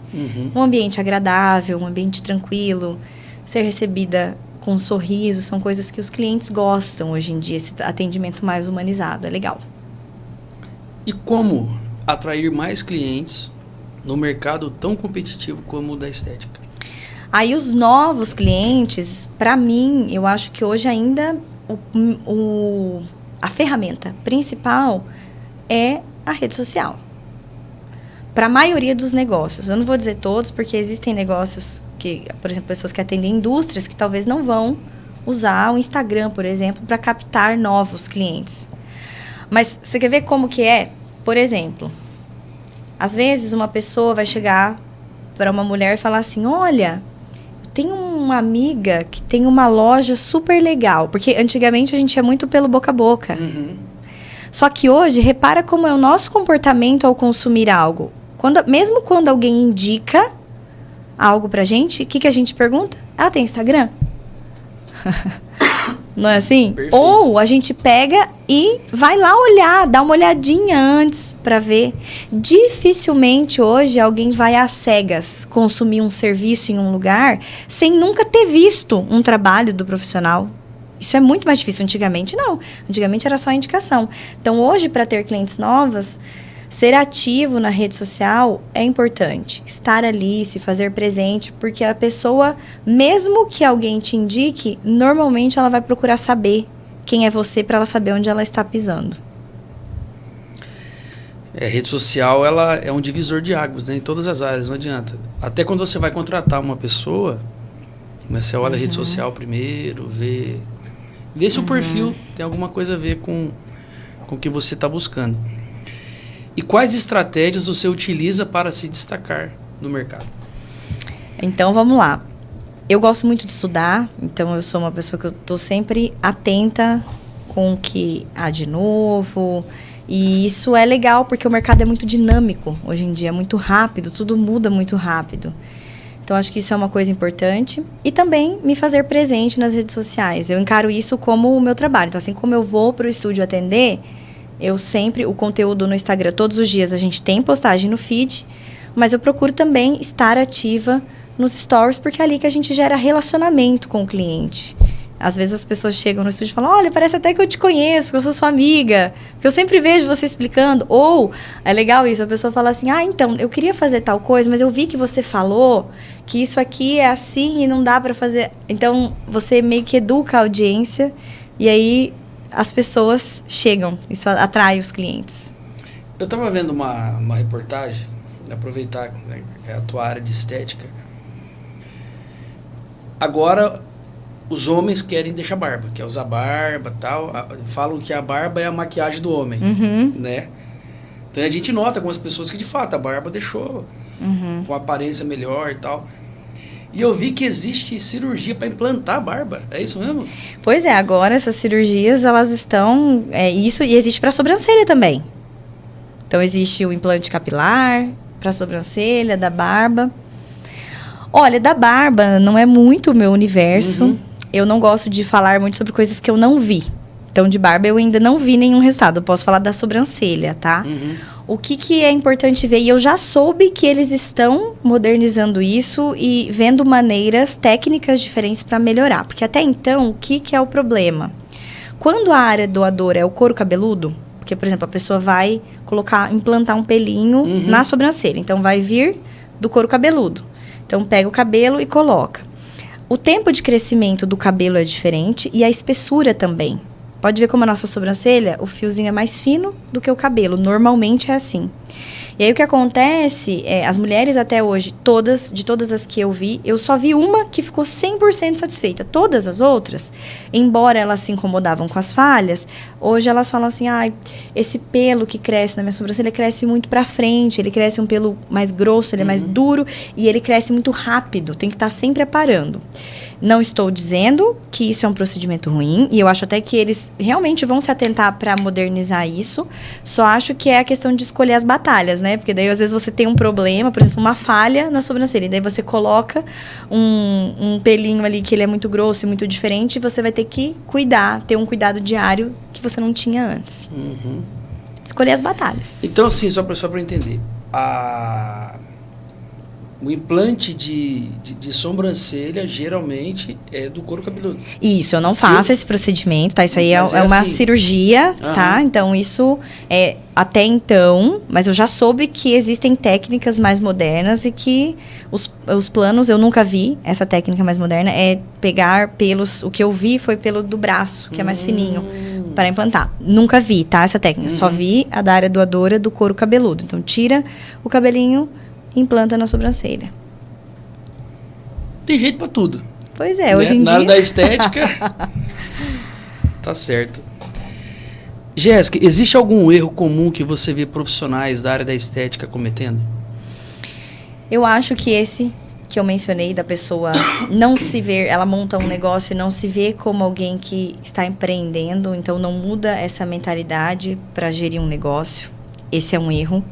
Um ambiente agradável, um ambiente tranquilo, ser recebida com um sorriso, são coisas que os clientes gostam hoje em dia, esse atendimento mais humanizado, é legal. E como atrair mais clientes no mercado tão competitivo como o da estética? Aí os novos clientes, para mim, eu acho que hoje ainda a ferramenta principal é a rede social. Para a maioria dos negócios. Eu não vou dizer todos, porque existem negócios que, por exemplo, pessoas que atendem indústrias que talvez não vão usar o Instagram, por exemplo, para captar novos clientes. Mas você quer ver como que é? Por exemplo, às vezes uma pessoa vai chegar para uma mulher e falar assim, olha, tem uma amiga que tem uma loja super legal. Porque antigamente a gente ia muito pelo boca a boca. Só que hoje, repara como é o nosso comportamento ao consumir algo. Mesmo quando alguém indica algo pra gente, o que a gente pergunta? Ela tem Instagram? Não é assim? Perfeito. Ou a gente pega e vai lá olhar, dá uma olhadinha antes pra ver. Dificilmente hoje alguém vai às cegas consumir um serviço em um lugar sem nunca ter visto um trabalho do profissional. Isso é muito mais difícil. Antigamente, não. Antigamente era só indicação. Então, hoje, para ter clientes novas, ser ativo na rede social é importante. Estar ali, se fazer presente, porque a pessoa, mesmo que alguém te indique, normalmente ela vai procurar saber quem é você para ela saber onde ela está pisando. A rede social, ela é um divisor de águas, né? Em todas as áreas, não adianta. Até quando você vai contratar uma pessoa, você olha a rede social primeiro, vê se o perfil tem alguma coisa a ver com o que você está buscando. E quais estratégias você utiliza para se destacar no mercado? Então, vamos lá. Eu gosto muito de estudar, então eu sou uma pessoa que eu estou sempre atenta com o que há de novo. E isso é legal, porque o mercado é muito dinâmico hoje em dia, é muito rápido, tudo muda muito rápido. Então, acho que isso é uma coisa importante. E também me fazer presente nas redes sociais. Eu encaro isso como o meu trabalho. Então, assim como eu vou para o estúdio atender, eu sempre, o conteúdo no Instagram, todos os dias a gente tem postagem no feed, mas eu procuro também estar ativa nos stories, porque é ali que a gente gera relacionamento com o cliente. Às vezes as pessoas chegam no estúdio e falam, olha, parece até que eu te conheço, que eu sou sua amiga, porque eu sempre vejo você explicando. Ou, é legal isso, a pessoa fala assim, então, eu queria fazer tal coisa, mas eu vi que você falou que isso aqui é assim e não dá pra fazer. Então, você meio que educa a audiência e aí as pessoas chegam, isso atrai os clientes. Eu estava vendo uma reportagem, aproveitar, né, a tua área de estética. Agora, os homens querem deixar barba, quer usar barba e tal. Falam que a barba é a maquiagem do homem, né? Então a gente nota algumas pessoas que de fato a barba deixou com aparência melhor e tal. E eu vi que existe cirurgia para implantar a barba, é isso mesmo? Pois é, agora essas cirurgias, elas estão... isso, e existe para sobrancelha também. Então existe o implante capilar para sobrancelha, da barba. Olha, da barba não é muito o meu universo. Eu não gosto de falar muito sobre coisas que eu não vi. Então, de barba eu ainda não vi nenhum resultado. Eu posso falar da sobrancelha, tá? O que é importante ver? E eu já soube que eles estão modernizando isso e vendo maneiras técnicas diferentes para melhorar. Porque até então, o que é o problema? Quando a área doadora é o couro cabeludo, porque, por exemplo, a pessoa vai implantar um pelinho na sobrancelha. Então, vai vir do couro cabeludo. Então, pega o cabelo e coloca. O tempo de crescimento do cabelo é diferente e a espessura também. Pode ver como a nossa sobrancelha, o fiozinho é mais fino do que o cabelo. Normalmente é assim. E aí o que acontece, as mulheres até hoje, de todas as que eu vi, eu só vi uma que ficou 100% satisfeita. Todas as outras, embora elas se incomodavam com as falhas, hoje elas falam assim, esse pelo que cresce na minha sobrancelha cresce muito pra frente, ele cresce um pelo mais grosso, ele é mais duro e ele cresce muito rápido, tem que estar sempre aparando. Não estou dizendo que isso é um procedimento ruim, e eu acho até que eles realmente vão se atentar para modernizar isso, só acho que é a questão de escolher as batalhas, né? Porque daí, às vezes, você tem um problema, por exemplo, uma falha na sobrancelha, e daí você coloca um pelinho ali que ele é muito grosso e muito diferente, e você vai ter que ter um cuidado diário que você não tinha antes. Escolher as batalhas. Então, assim, só para eu entender, o implante de sobrancelha, geralmente, é do couro cabeludo. Isso, eu não faço esse procedimento, tá? Isso aí é uma assim, cirurgia, tá? Então, isso é até então, mas eu já soube que existem técnicas mais modernas e que os planos, eu nunca vi essa técnica mais moderna, é pegar pelos, o que eu vi foi pelo do braço, que é mais fininho, para implantar. Nunca vi, tá? Essa técnica, só vi a da área doadora do couro cabeludo. Então, tira o cabelinho, implanta na sobrancelha. Tem jeito pra tudo. Pois é, hoje em dia... Na área da estética, tá certo. Jéssica, existe algum erro comum que você vê profissionais da área da estética cometendo? Eu acho que esse que eu mencionei, da pessoa não se ver, ela monta um negócio e não se vê como alguém que está empreendendo, então não muda essa mentalidade para gerir um negócio. Esse é um erro.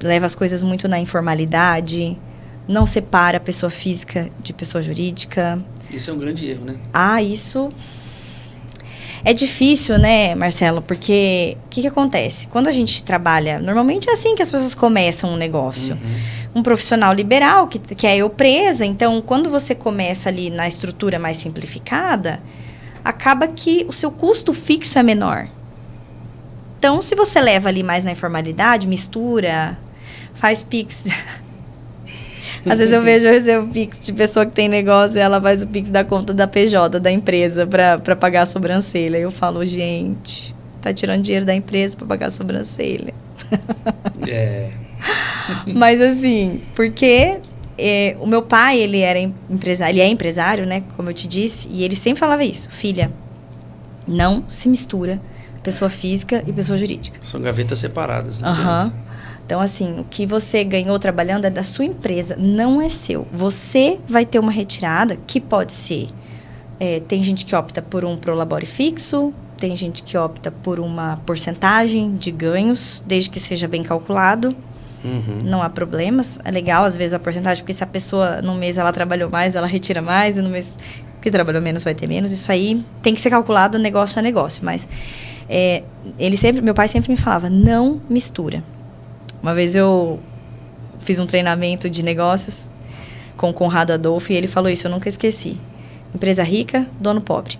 Leva as coisas muito na informalidade, não separa a pessoa física de pessoa jurídica. Esse é um grande erro, né? Isso é difícil, né, Marcelo? Porque o que acontece? Quando a gente trabalha, normalmente é assim que as pessoas começam um negócio. Um profissional liberal, que é eu presa, então quando você começa ali na estrutura mais simplificada, acaba que o seu custo fixo é menor. Então, se você leva ali mais na informalidade, mistura, faz Pix. Às vezes eu recebo Pix de pessoa que tem negócio e ela faz o Pix da conta da PJ, da empresa, para pagar a sobrancelha. Eu falo, gente, tá tirando dinheiro da empresa para pagar a sobrancelha. Mas assim, porque o meu pai, ele é empresário, né, como eu te disse, e ele sempre falava isso, filha, não se mistura pessoa física e pessoa jurídica. São gavetas separadas. Né? Então, assim, o que você ganhou trabalhando é da sua empresa, não é seu. Você vai ter uma retirada que pode ser... tem gente que opta por um prolabore fixo, tem gente que opta por uma porcentagem de ganhos, desde que seja bem calculado. Não há problemas. É legal, às vezes, a porcentagem, porque se a pessoa, no mês, ela trabalhou mais, ela retira mais, e no mês que trabalhou menos, vai ter menos. Isso aí tem que ser calculado negócio a negócio, mas... meu pai sempre me falava, não mistura. Uma vez eu fiz um treinamento de negócios com o Conrado Adolfo e ele falou isso, eu nunca esqueci. Empresa rica, dono pobre.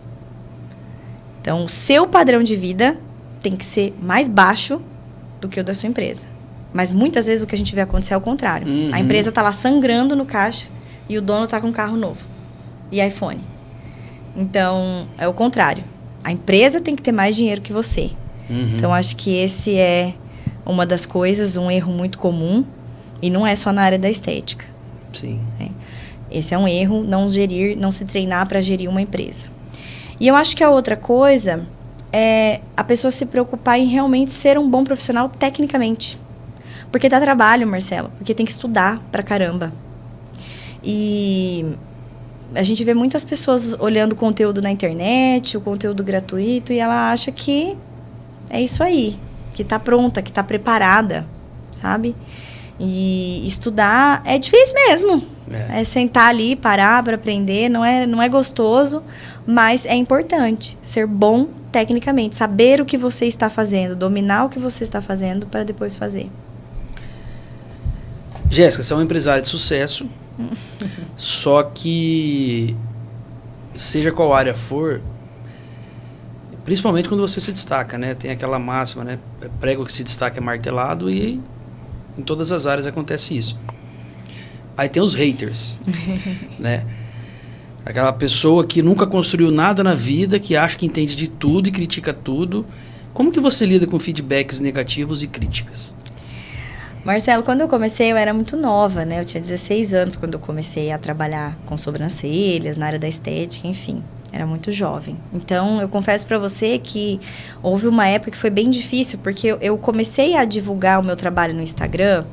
Então, o seu padrão de vida tem que ser mais baixo do que o da sua empresa. Mas muitas vezes o que a gente vê acontecer é o contrário. A empresa está lá sangrando no caixa e o dono está com um carro novo e iPhone. Então, é o contrário. A empresa tem que ter mais dinheiro que você. Então, acho que esse é uma das coisas, um erro muito comum. E não é só na área da estética. Sim. Esse é um erro, não se treinar para gerir uma empresa. E eu acho que a outra coisa é a pessoa se preocupar em realmente ser um bom profissional tecnicamente. Porque dá trabalho, Marcelo. Porque tem que estudar pra caramba. E... a gente vê muitas pessoas olhando o conteúdo na internet, o conteúdo gratuito, e ela acha que é isso aí, que tá pronta, que tá preparada, sabe? E estudar é difícil mesmo. É sentar ali, parar para aprender. Não é gostoso, mas é importante ser bom tecnicamente. Saber o que você está fazendo, dominar o que você está fazendo para depois fazer. Jéssica, você é uma empresária de sucesso, só que, seja qual área for, principalmente quando você se destaca, né? Tem aquela máxima, né? Prego que se destaca é martelado, e em todas as áreas acontece isso. Aí tem os haters, né? Aquela pessoa que nunca construiu nada na vida, que acha que entende de tudo e critica tudo. Como que você lida com feedbacks negativos e críticas? Marcelo, quando eu comecei, eu era muito nova, né? Eu tinha 16 anos quando eu comecei a trabalhar com sobrancelhas, na área da estética, enfim. Era muito jovem. Então, eu confesso pra você que houve uma época que foi bem difícil, porque eu comecei a divulgar o meu trabalho no Instagram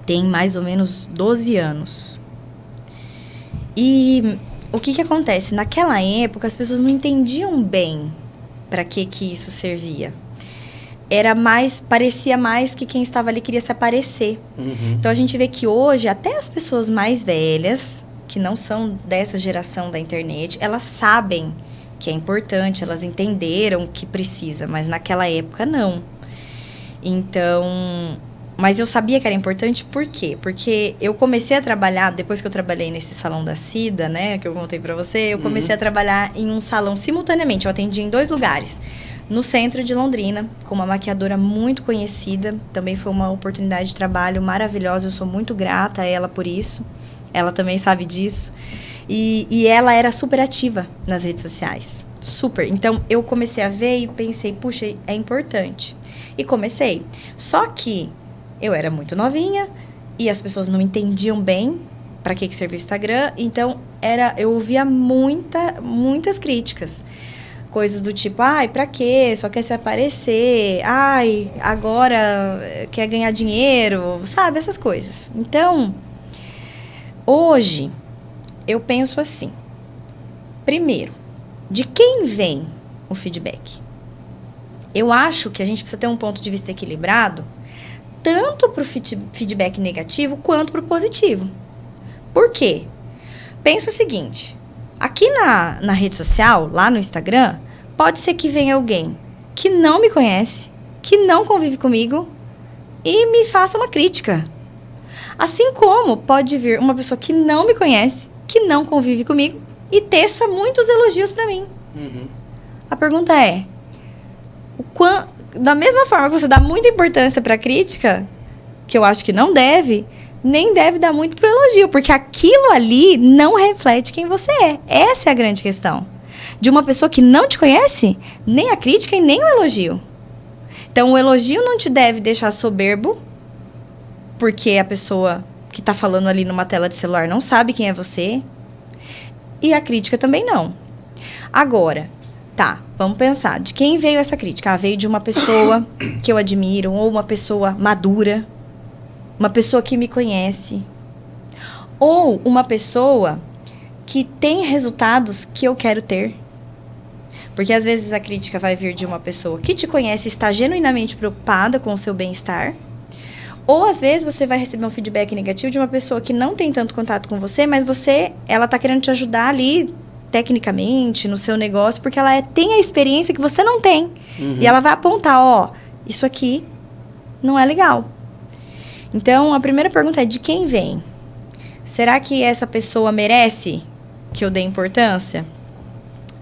tem mais ou menos 12 anos. E o que acontece? Naquela época, as pessoas não entendiam bem para que isso servia. Parecia mais que quem estava ali queria se aparecer. Então, a gente vê que hoje, até as pessoas mais velhas, que não são dessa geração da internet, elas sabem que é importante, elas entenderam que precisa, mas naquela época não. Então, mas eu sabia que era importante, por quê? Porque eu comecei a trabalhar, depois que eu trabalhei nesse salão da Cida, né, que eu contei pra você, eu comecei a trabalhar em um salão simultaneamente, eu atendi em 2 lugares. No centro de Londrina, com uma maquiadora muito conhecida, também foi uma oportunidade de trabalho maravilhosa, eu sou muito grata a ela por isso. Ela também sabe disso. E ela era super ativa nas redes sociais. Super. Então, eu comecei a ver e pensei, puxa, é importante. E comecei. Só que eu era muito novinha e as pessoas não entendiam bem para que servia o Instagram. Então, eu ouvia muitas críticas. Coisas do tipo, ai, pra quê? Só quer se aparecer. Ai, agora quer ganhar dinheiro. Sabe, essas coisas. Então, hoje, eu penso assim. Primeiro, de quem vem o feedback? Eu acho que a gente precisa ter um ponto de vista equilibrado, tanto para o feedback negativo quanto para o positivo. Por quê? Pensa o seguinte, aqui na rede social, lá no Instagram, pode ser que venha alguém que não me conhece, que não convive comigo e me faça uma crítica. Assim como pode vir uma pessoa que não me conhece, que não convive comigo e teça muitos elogios para mim. A pergunta é, da mesma forma que você dá muita importância para a crítica, que eu acho que não deve, nem deve dar muito para o elogio, porque aquilo ali não reflete quem você é. Essa é a grande questão. De uma pessoa que não te conhece, nem a crítica e nem o elogio. Então, o elogio não te deve deixar soberbo, porque a pessoa que está falando ali numa tela de celular não sabe quem é você. E a crítica também não. Agora, tá, vamos pensar. De quem veio essa crítica? Veio de uma pessoa que eu admiro, ou uma pessoa madura, uma pessoa que me conhece, ou uma pessoa que tem resultados que eu quero ter. Porque às vezes a crítica vai vir de uma pessoa que te conhece e está genuinamente preocupada com o seu bem-estar. Ou às vezes você vai receber um feedback negativo de uma pessoa que não tem tanto contato com você, mas ela tá querendo te ajudar ali tecnicamente no seu negócio, porque ela tem a experiência que você não tem. E ela vai apontar, isso aqui não é legal. Então, a primeira pergunta é de quem vem? Será que essa pessoa merece que eu dê importância?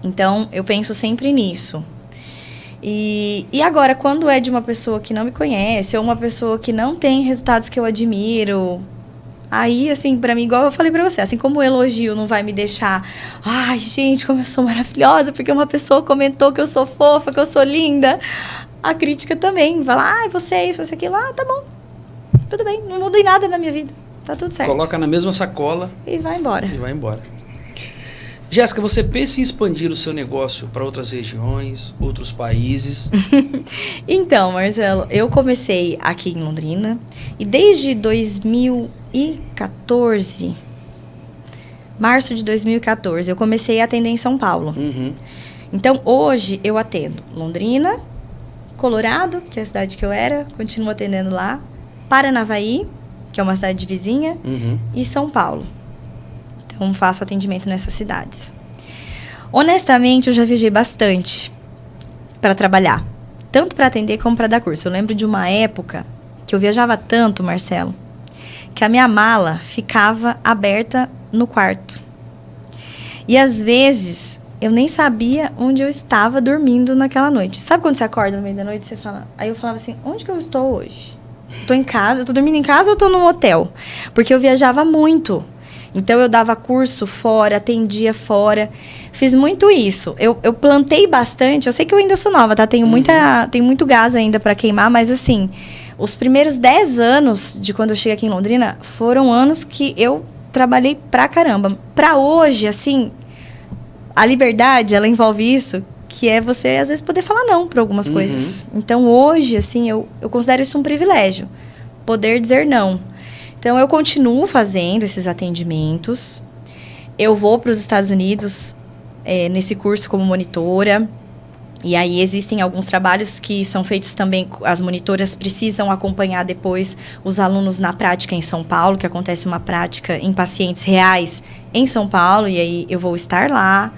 Então, eu penso sempre nisso. E agora, quando é de uma pessoa que não me conhece, ou uma pessoa que não tem resultados que eu admiro, aí, assim, pra mim, igual eu falei pra você, assim como o elogio não vai me deixar, ai, gente, como eu sou maravilhosa, porque uma pessoa comentou que eu sou fofa, que eu sou linda, a crítica também, vai lá, ai, você é isso, você é aquilo, tá bom, tudo bem, não mudei nada na minha vida, tá tudo certo. Coloca na mesma sacola. E vai embora. Jéssica, você pensa em expandir o seu negócio para outras regiões, outros países? Então, Marcelo, eu comecei aqui em Londrina e desde 2014, março de 2014, eu comecei a atender em São Paulo. Então, hoje eu atendo Londrina, Colorado, que é a cidade que eu era, continuo atendendo lá, Paranavaí, que é uma cidade vizinha, Uhum. e São Paulo. Então, faço atendimento nessas cidades. Honestamente, eu já viajei bastante para trabalhar. Tanto para atender como para dar curso. Eu lembro de uma época que eu viajava tanto, Marcelo, que a minha mala ficava aberta no quarto. E às vezes, eu nem sabia onde eu estava dormindo naquela noite. Sabe quando você acorda no meio da noite e você fala... Aí eu falava assim, onde que eu estou hoje? Tô em casa, eu tô dormindo em casa ou tô num hotel? Porque eu viajava muito. Então, eu dava curso fora, atendia fora. Fiz muito isso. Eu plantei bastante. Eu sei que eu ainda sou nova, tá? Tem muito gás ainda para queimar, mas assim... Os primeiros 10 anos de quando eu cheguei aqui em Londrina foram anos que eu trabalhei pra caramba. Pra hoje, assim, a liberdade, ela envolve isso, que é você, às vezes, poder falar não pra algumas coisas. Então, hoje, assim, eu considero isso um privilégio, poder dizer não. Então, eu continuo fazendo esses atendimentos. Eu vou para os Estados Unidos nesse curso como monitora. E aí existem alguns trabalhos que são feitos também, as monitoras precisam acompanhar depois os alunos na prática em São Paulo, que acontece uma prática em pacientes reais em São Paulo, e aí eu vou estar lá.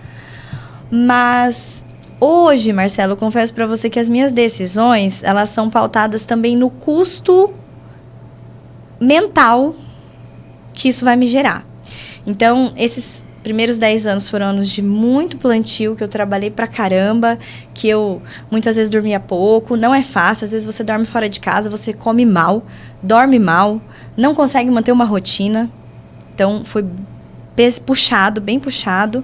Mas hoje, Marcelo, eu confesso para você que as minhas decisões, elas são pautadas também no custo mental que isso vai me gerar. Então, esses primeiros 10 anos foram anos de muito plantio, que eu trabalhei pra caramba, que eu muitas vezes dormia pouco, não é fácil, às vezes você dorme fora de casa, você come mal, dorme mal, não consegue manter uma rotina. Então, foi puxado, bem puxado,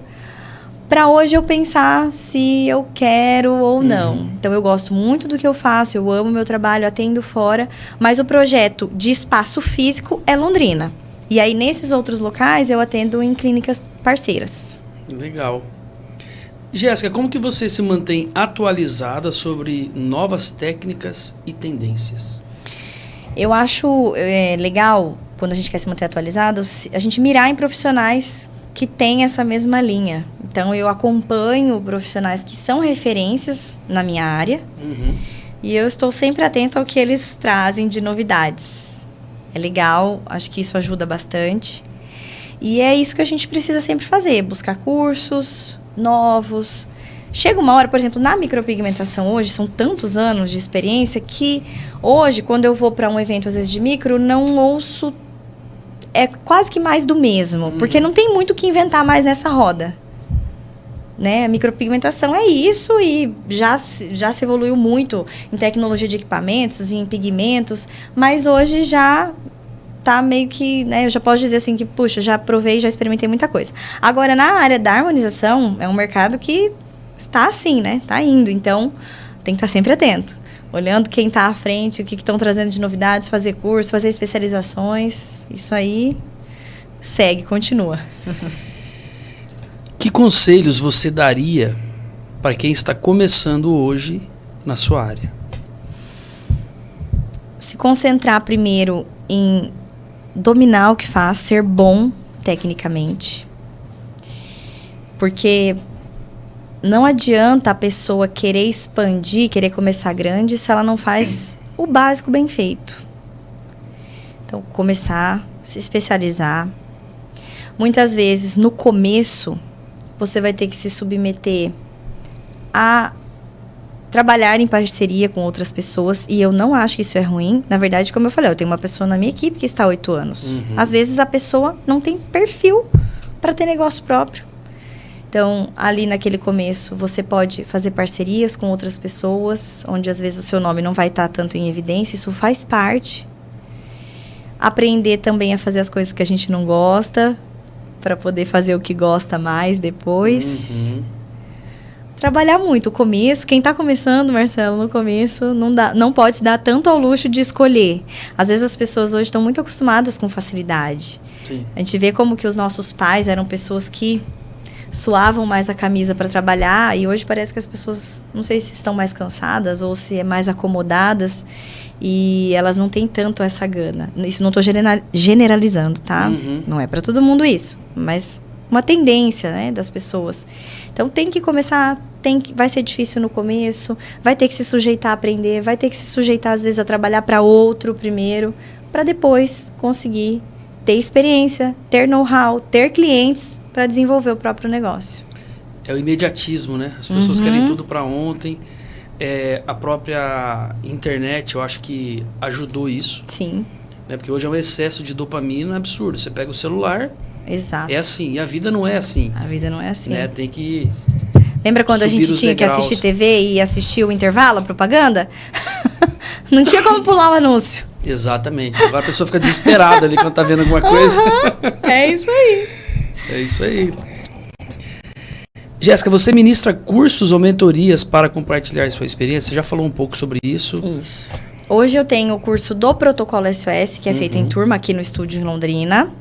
pra hoje eu pensar se eu quero ou não. Então, eu gosto muito do que eu faço, eu amo meu trabalho, atendo fora, mas o projeto de espaço físico é Londrina. E aí, nesses outros locais, eu atendo em clínicas parceiras. Legal. Jéssica, como que você se mantém atualizada sobre novas técnicas e tendências? Eu acho legal, quando a gente quer se manter atualizado, a gente mirar em profissionais que têm essa mesma linha. Então, eu acompanho profissionais que são referências na minha área. E eu estou sempre atenta ao que eles trazem de novidades. É legal, acho que isso ajuda bastante. E é isso que a gente precisa sempre fazer, buscar cursos novos. Chega uma hora, por exemplo, na micropigmentação hoje, são tantos anos de experiência que hoje, quando eu vou para um evento, às vezes, de micro, não ouço, é quase que mais do mesmo, porque não tem muito o que inventar mais nessa roda. Né? A micropigmentação é isso e já se evoluiu muito em tecnologia de equipamentos, em pigmentos, mas hoje já tá meio que, né, eu já posso dizer assim que, puxa, já provei, já experimentei muita coisa. Agora, na área da harmonização, é um mercado que está assim, né? Tá indo, então tem que estar sempre atento. Olhando quem está à frente, o que estão trazendo de novidades, fazer curso, fazer especializações, isso aí segue, continua. Que conselhos você daria para quem está começando hoje na sua área? Se concentrar primeiro em dominar o que faz, ser bom tecnicamente. Porque não adianta a pessoa querer expandir, querer começar grande, se ela não faz o básico bem feito. Então, começar, se especializar. Muitas vezes, no começo, você vai ter que se submeter a trabalhar em parceria com outras pessoas, e eu não acho que isso é ruim. Na verdade, como eu falei, eu tenho uma pessoa na minha equipe que está há 8 anos. Às vezes, a pessoa não tem perfil para ter negócio próprio. Então, ali naquele começo, você pode fazer parcerias com outras pessoas, onde às vezes o seu nome não vai estar tanto em evidência, isso faz parte. Aprender também a fazer as coisas que a gente não gosta, para poder fazer o que gosta mais depois. Trabalhar muito. O começo, quem está começando, Marcelo, no começo, não pode se dar tanto ao luxo de escolher. Às vezes as pessoas hoje estão muito acostumadas com facilidade. Sim. A gente vê como que os nossos pais eram pessoas que suavam mais a camisa para trabalhar, e hoje parece que as pessoas, não sei se estão mais cansadas ou se é mais acomodadas, e elas não têm tanto essa gana. Isso não estou generalizando, tá? Não é para todo mundo isso, mas uma tendência, né, das pessoas. Então tem que começar, vai ser difícil no começo, vai ter que se sujeitar a aprender, vai ter que se sujeitar às vezes a trabalhar para outro primeiro, para depois conseguir ter experiência, ter know-how, ter clientes para desenvolver o próprio negócio. É o imediatismo, né? As pessoas querem tudo para ontem. A própria internet, eu acho que ajudou isso. Sim. Né? Porque hoje é um excesso de dopamina absurdo. Você pega o celular, Exato. é assim. E a vida não é assim. A vida não é assim. Né? Tem que... Lembra quando a gente tinha que assistir TV e assistir o intervalo, a propaganda? Não tinha como pular o anúncio. Exatamente. Agora a pessoa fica desesperada ali quando tá vendo alguma coisa. É isso aí. É isso aí. Jéssica, você ministra cursos ou mentorias para compartilhar sua experiência? Você já falou um pouco sobre isso. Isso. Hoje eu tenho o curso do Protocolo SOS, que é feito em turma aqui no estúdio em Londrina.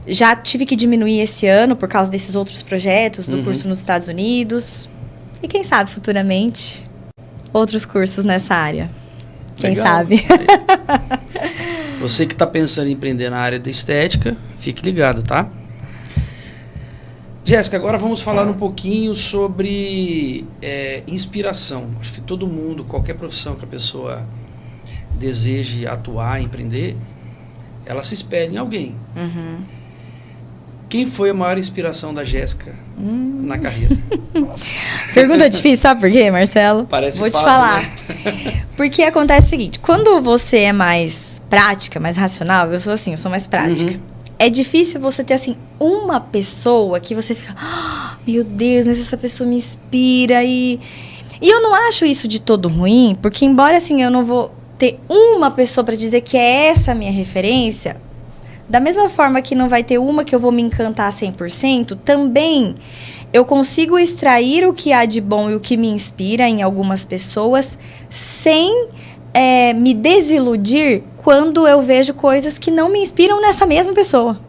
Já tive que diminuir esse ano por causa desses outros projetos do curso nos Estados Unidos. E quem sabe, futuramente, outros cursos nessa área. Quem Legal. sabe? Você que está pensando em empreender na área da estética, fique ligado, tá? Jéssica, agora vamos falar um pouquinho sobre inspiração. Acho que todo mundo, qualquer profissão que a pessoa deseje atuar, empreender, ela se espelha em alguém. Quem foi a maior inspiração da Jéssica na carreira? Pergunta difícil, sabe por quê, Marcelo? Parece Vou fácil, te falar. Né? Porque acontece o seguinte, quando você é mais prática, mais racional, eu sou assim, eu sou mais prática. É difícil você ter, assim, uma pessoa que você fica... meu Deus, mas essa pessoa me inspira e eu não acho isso de todo ruim, porque embora, assim, eu não vou ter uma pessoa para dizer que é essa a minha referência, da mesma forma que não vai ter uma que eu vou me encantar 100%, também eu consigo extrair o que há de bom e o que me inspira em algumas pessoas sem me desiludir quando eu vejo coisas que não me inspiram nessa mesma pessoa.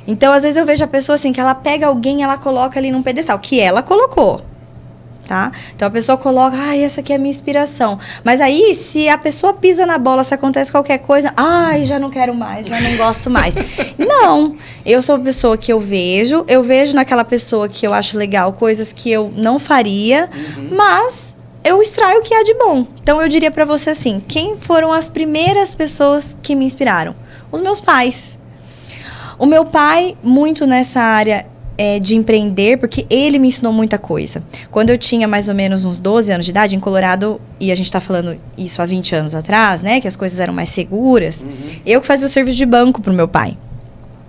Então, às vezes eu vejo a pessoa assim, que ela pega alguém e ela coloca ali num pedestal, que ela colocou, tá? Então, a pessoa coloca, essa aqui é a minha inspiração. Mas aí, se a pessoa pisa na bola, se acontece qualquer coisa, já não quero mais, já não gosto mais. Não, eu sou uma pessoa que eu vejo naquela pessoa que eu acho legal, coisas que eu não faria, mas... eu extraio o que há de bom. Então, eu diria pra você assim, quem foram as primeiras pessoas que me inspiraram? Os meus pais. O meu pai, muito nessa área de empreender, porque ele me ensinou muita coisa. Quando eu tinha mais ou menos uns 12 anos de idade, em Colorado, e a gente tá falando isso há 20 anos atrás, né? Que as coisas eram mais seguras. Eu que fazia o serviço de banco pro meu pai.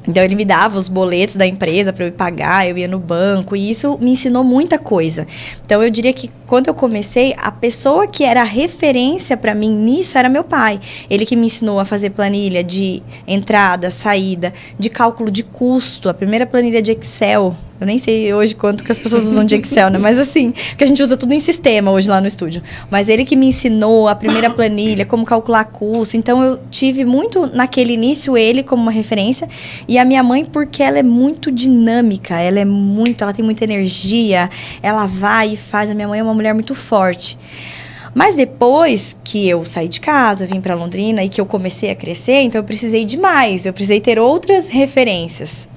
Então, ele me dava os boletos da empresa para eu ir pagar, eu ia no banco, e isso me ensinou muita coisa. Então, eu diria que quando eu comecei, a pessoa que era a referência para mim nisso era meu pai. Ele que me ensinou a fazer planilha de entrada, saída, de cálculo de custo, a primeira planilha de Excel. Eu nem sei hoje quanto que as pessoas usam de Excel, né? Mas assim, porque a gente usa tudo em sistema hoje lá no estúdio. Mas ele que me ensinou a primeira planilha, como calcular custo. Então, eu tive muito, naquele início, ele como uma referência. E a minha mãe, porque ela é muito dinâmica, ela tem muita energia, ela vai e faz. A minha mãe é uma mulher muito forte. Mas depois que eu saí de casa, vim para Londrina e que eu comecei a crescer, então eu precisei de mais, eu precisei ter outras referências.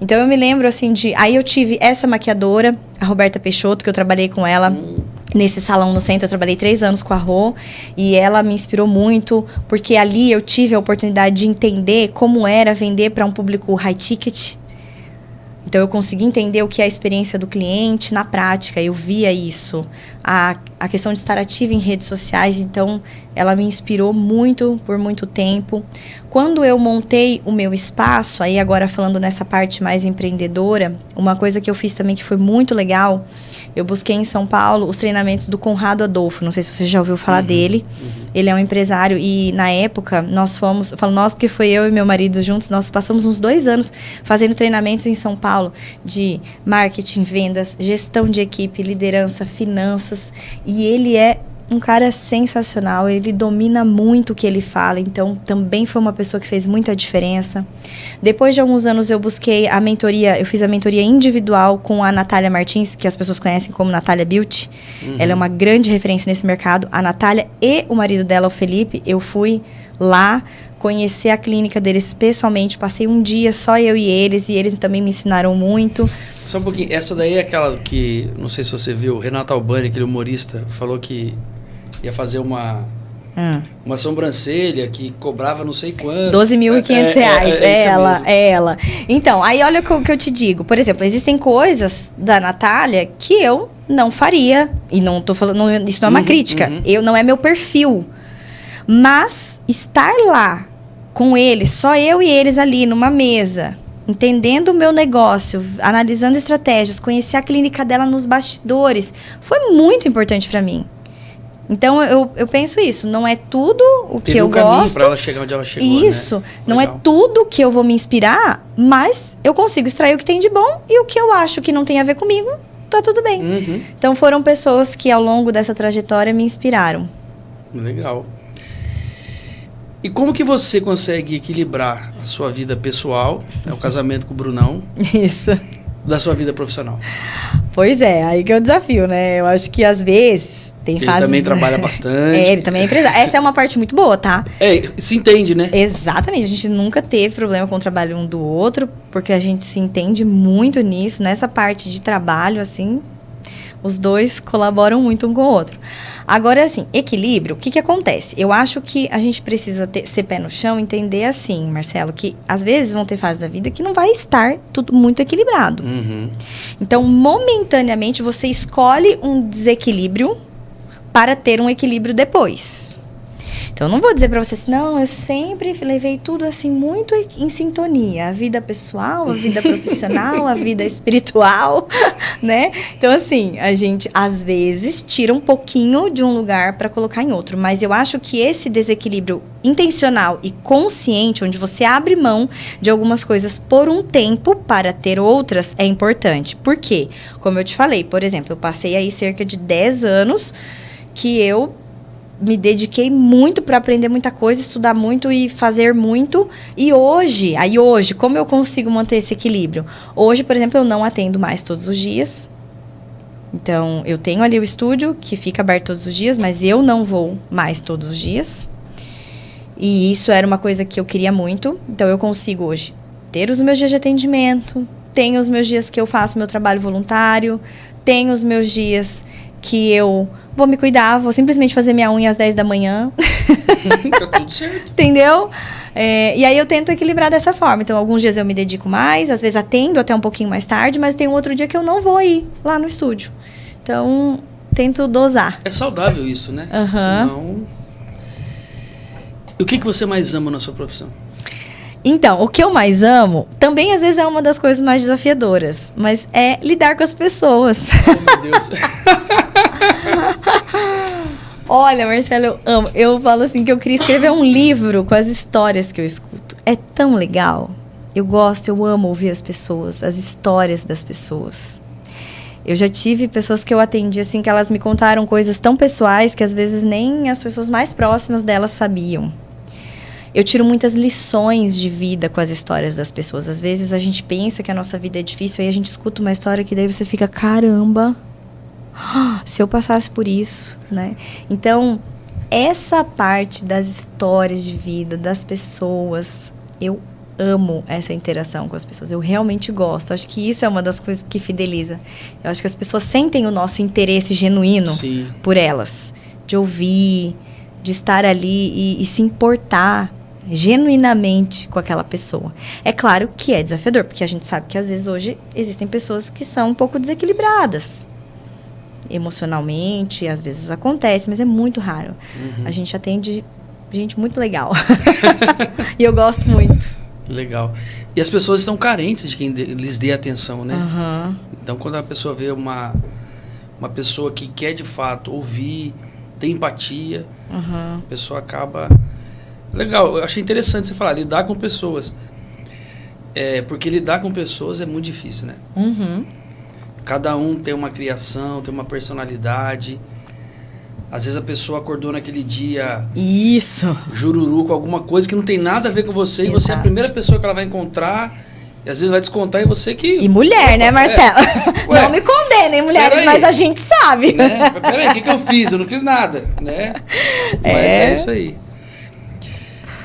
Então, eu me lembro, assim, aí eu tive essa maquiadora, a Roberta Peixoto, que eu trabalhei com ela nesse salão no centro. Eu trabalhei 3 anos com a Rô, e ela me inspirou muito, porque ali eu tive a oportunidade de entender como era vender para um público high ticket. Então, eu consegui entender o que é a experiência do cliente na prática. Eu via isso. A questão de estar ativa em redes sociais, então, ela me inspirou muito por muito tempo. Quando eu montei o meu espaço, aí agora falando nessa parte mais empreendedora, uma coisa que eu fiz também que foi muito legal, eu busquei em São Paulo os treinamentos do Conrado Adolfo. Não sei se você já ouviu falar dele. Ele é um empresário e, na época, nós fomos... Eu falo nós porque foi eu e meu marido juntos. Nós passamos uns 2 anos fazendo treinamentos em São Paulo de marketing, vendas, gestão de equipe, liderança, finanças. E ele é um cara sensacional, ele domina muito o que ele fala, então também foi uma pessoa que fez muita diferença. Depois de alguns anos eu busquei a mentoria, eu fiz a mentoria individual com a Natália Martins, que as pessoas conhecem como Natália Beauty. Ela é uma grande referência nesse mercado. A Natália e o marido dela, o Felipe, eu fui lá conhecer a clínica deles pessoalmente, passei um dia só eu e eles também me ensinaram muito. Só um pouquinho, essa daí é aquela que, não sei se você viu, Renato Albani, aquele humorista, falou que ia fazer uma Uma sobrancelha que cobrava não sei quanto. 12.500 reais. É ela. Então, aí olha o que eu te digo. Por exemplo, existem coisas da Natália que eu não faria. E não tô falando, isso não é uma crítica. Não é meu perfil. Mas estar lá com eles, só eu e eles ali numa mesa, entendendo o meu negócio, analisando estratégias, conhecer a clínica dela nos bastidores, foi muito importante para mim. Então, eu penso isso. Não é tudo o que eu gosto. Para ela chegar onde ela chegou, isso. Né? Não Legal. é tudo que eu vou me inspirar, mas eu consigo extrair o que tem de bom e o que eu acho que não tem a ver comigo, tá tudo bem. Então, foram pessoas que ao longo dessa trajetória me inspiraram. Legal. E como que você consegue equilibrar a sua vida pessoal, o casamento com o Brunão, isso, da sua vida profissional? Pois é, aí que é o desafio, né? Eu acho que às vezes tem ele fase... também trabalha bastante. Ele também é empresário. Essa é uma parte muito boa, tá? Se entende, né? Exatamente. A gente nunca teve problema com o trabalho um do outro, porque a gente se entende muito nisso. Nessa parte de trabalho, assim, os dois colaboram muito um com o outro. Agora, assim, equilíbrio, o que acontece? Eu acho que a gente precisa ser pé no chão, entender assim, Marcelo, que às vezes vão ter fases da vida que não vai estar tudo muito equilibrado. Então, momentaneamente, você escolhe um desequilíbrio para ter um equilíbrio depois. Então, eu não vou dizer pra você assim, não, eu sempre levei tudo assim muito em sintonia. A vida pessoal, a vida profissional, a vida espiritual, né? Então, assim, a gente, às vezes, tira um pouquinho de um lugar para colocar em outro. Mas eu acho que esse desequilíbrio intencional e consciente, onde você abre mão de algumas coisas por um tempo para ter outras, é importante. Por quê? Como eu te falei, por exemplo, eu passei aí cerca de 10 anos que eu me dediquei muito para aprender muita coisa, estudar muito e fazer muito. E hoje, como eu consigo manter esse equilíbrio? Hoje, por exemplo, eu não atendo mais todos os dias. Então, eu tenho ali o estúdio que fica aberto todos os dias, mas eu não vou mais todos os dias. E isso era uma coisa que eu queria muito. Então, eu consigo hoje ter os meus dias de atendimento, tenho os meus dias que eu faço meu trabalho voluntário, tenho os meus dias que eu vou me cuidar, vou simplesmente fazer minha unha às 10 da manhã. Tá tudo certo. Entendeu? E aí eu tento equilibrar dessa forma. Então, alguns dias eu me dedico mais, às vezes atendo até um pouquinho mais tarde, mas tem um outro dia que eu não vou ir lá no estúdio. Então, tento dosar. É saudável isso, né? Senão... E o que você mais ama na sua profissão? Então, o que eu mais amo, também às vezes é uma das coisas mais desafiadoras, mas é lidar com as pessoas. Oh, meu Deus. Olha, Marcelo, eu amo. Eu falo assim que eu queria escrever um livro com as histórias que eu escuto. É tão legal. Eu amo ouvir as pessoas, as histórias das pessoas. Eu já tive pessoas que eu atendi, assim, que elas me contaram coisas tão pessoais que às vezes nem as pessoas mais próximas delas sabiam. Eu tiro muitas lições de vida com as histórias das pessoas. Às vezes a gente pensa que a nossa vida é difícil, aí a gente escuta uma história que daí você fica, caramba, se eu passasse por isso, né? Então, essa parte das histórias de vida, das pessoas, eu amo essa interação com as pessoas. Eu realmente gosto. Acho que isso é uma das coisas que fideliza. Eu acho que as pessoas sentem o nosso interesse genuíno por elas. De ouvir, de estar ali e se importar genuinamente com aquela pessoa. É claro que é desafiador, porque a gente sabe que às vezes hoje existem pessoas que são um pouco desequilibradas emocionalmente, às vezes acontece, mas é muito raro. A gente atende gente muito legal. E eu gosto muito. Legal. E as pessoas estão carentes de quem lhes dê atenção, né? Então, quando a pessoa vê uma pessoa que quer de fato ouvir, tem empatia, a pessoa acaba... Legal, eu achei interessante você falar, lidar com pessoas. Porque lidar com pessoas é muito difícil, né? Cada um tem uma criação, tem uma personalidade. Às vezes a pessoa acordou naquele dia... Isso! Jururu com alguma coisa que não tem nada a ver com você. Exato. E você é a primeira pessoa que ela vai encontrar. E às vezes vai descontar em você que... E mulher, né, Marcela? Ué, não me condenem, mulheres, mas a gente sabe. Né? Peraí, o que eu fiz? Eu não fiz nada, né? Mas é isso aí.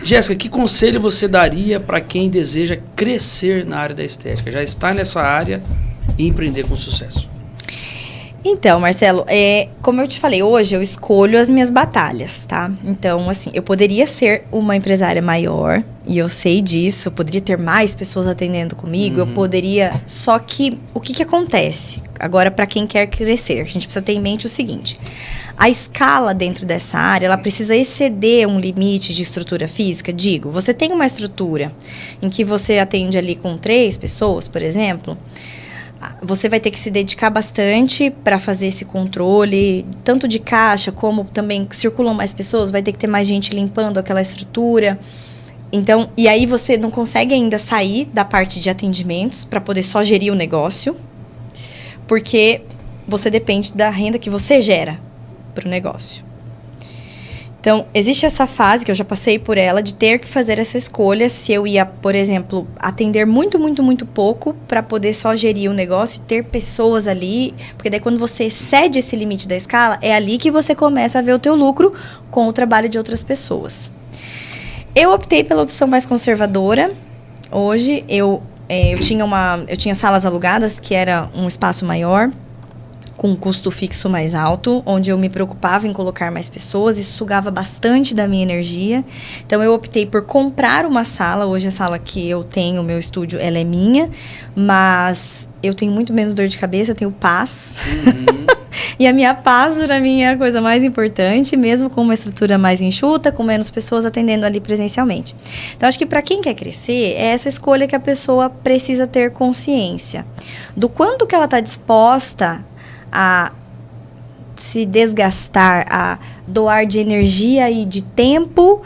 Jéssica, que conselho você daria para quem deseja crescer na área da estética? Já está nessa área e empreender com sucesso? Então, Marcelo, como eu te falei, hoje eu escolho as minhas batalhas, tá? Então, assim, eu poderia ser uma empresária maior, e eu sei disso, eu poderia ter mais pessoas atendendo comigo, eu poderia... Só que, o que acontece? Agora, para quem quer crescer, a gente precisa ter em mente o seguinte: a escala dentro dessa área, ela precisa exceder um limite de estrutura física. Digo, você tem uma estrutura em que você atende ali com 3 pessoas, por exemplo... Você vai ter que se dedicar bastante para fazer esse controle, tanto de caixa como também circulam mais pessoas, vai ter que ter mais gente limpando aquela estrutura. Então, e aí você não consegue ainda sair da parte de atendimentos para poder só gerir o negócio, porque você depende da renda que você gera para o negócio. Então, existe essa fase, que eu já passei por ela, de ter que fazer essa escolha se eu ia, por exemplo, atender muito, muito, muito pouco para poder só gerir o negócio e ter pessoas ali. Porque daí quando você excede esse limite da escala, é ali que você começa a ver o teu lucro com o trabalho de outras pessoas. Eu optei pela opção mais conservadora. Hoje, eu tinha salas alugadas, que era um espaço maior, com um custo fixo mais alto, onde eu me preocupava em colocar mais pessoas, isso sugava bastante da minha energia. Então, eu optei por comprar uma sala. Hoje, a sala que eu tenho, o meu estúdio, ela é minha, mas eu tenho muito menos dor de cabeça, eu tenho paz. E a minha paz, para mim, é a coisa mais importante, mesmo com uma estrutura mais enxuta, com menos pessoas atendendo ali presencialmente. Então, acho que para quem quer crescer, é essa escolha que a pessoa precisa ter consciência do quanto que ela está disposta a se desgastar, a doar de energia e de tempo,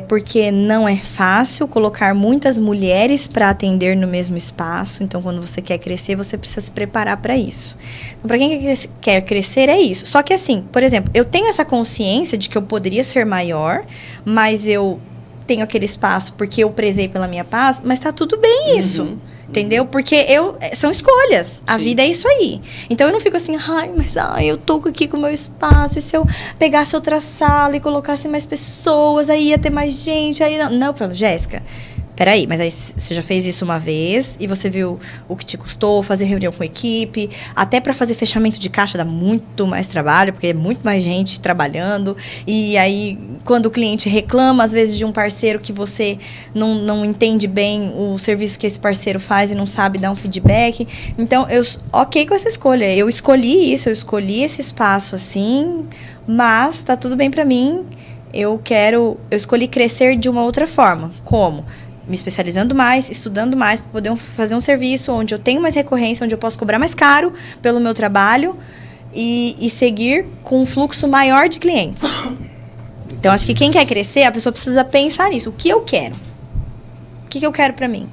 porque não é fácil colocar muitas mulheres para atender no mesmo espaço. Então, quando você quer crescer, você precisa se preparar para isso. Então, para quem quer crescer, é isso. Só que assim, por exemplo, eu tenho essa consciência de que eu poderia ser maior, mas eu tenho aquele espaço porque eu prezei pela minha paz, mas tá tudo bem isso. Entendeu? Porque são escolhas. A vida é isso aí. Então, eu não fico assim, eu tô aqui com o meu espaço, e se eu pegasse outra sala e colocasse mais pessoas, aí ia ter mais gente, aí não. Não, pelo Jéssica, peraí, mas aí você já fez isso uma vez e você viu o que te custou fazer reunião com a equipe, até para fazer fechamento de caixa dá muito mais trabalho, porque é muito mais gente trabalhando, e aí quando o cliente reclama, às vezes, de um parceiro que você não entende bem o serviço que esse parceiro faz e não sabe dar um feedback. Então, ok com essa escolha, eu escolhi isso, eu escolhi esse espaço assim, mas tá tudo bem para mim, eu escolhi crescer de uma outra forma. Como? Me especializando mais, estudando mais, para poder fazer um serviço onde eu tenho mais recorrência, onde eu posso cobrar mais caro pelo meu trabalho e seguir com um fluxo maior de clientes. Então, acho que quem quer crescer, a pessoa precisa pensar nisso. O que eu quero? O que eu quero para mim?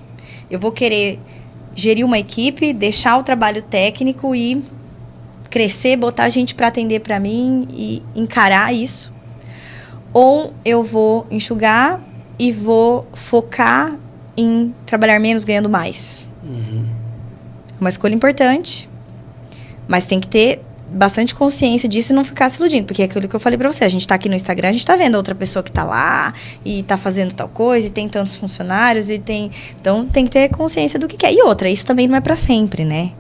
Eu vou querer gerir uma equipe, deixar o trabalho técnico e crescer, botar gente para atender para mim e encarar isso? Ou eu vou enxugar e vou focar em trabalhar menos, ganhando mais? É uma escolha importante, mas tem que ter bastante consciência disso e não ficar se iludindo, porque é aquilo que eu falei pra você, a gente tá aqui no Instagram, a gente tá vendo a outra pessoa que tá lá e tá fazendo tal coisa, e tem tantos funcionários, então tem que ter consciência do que quer. E outra, isso também não é pra sempre, né?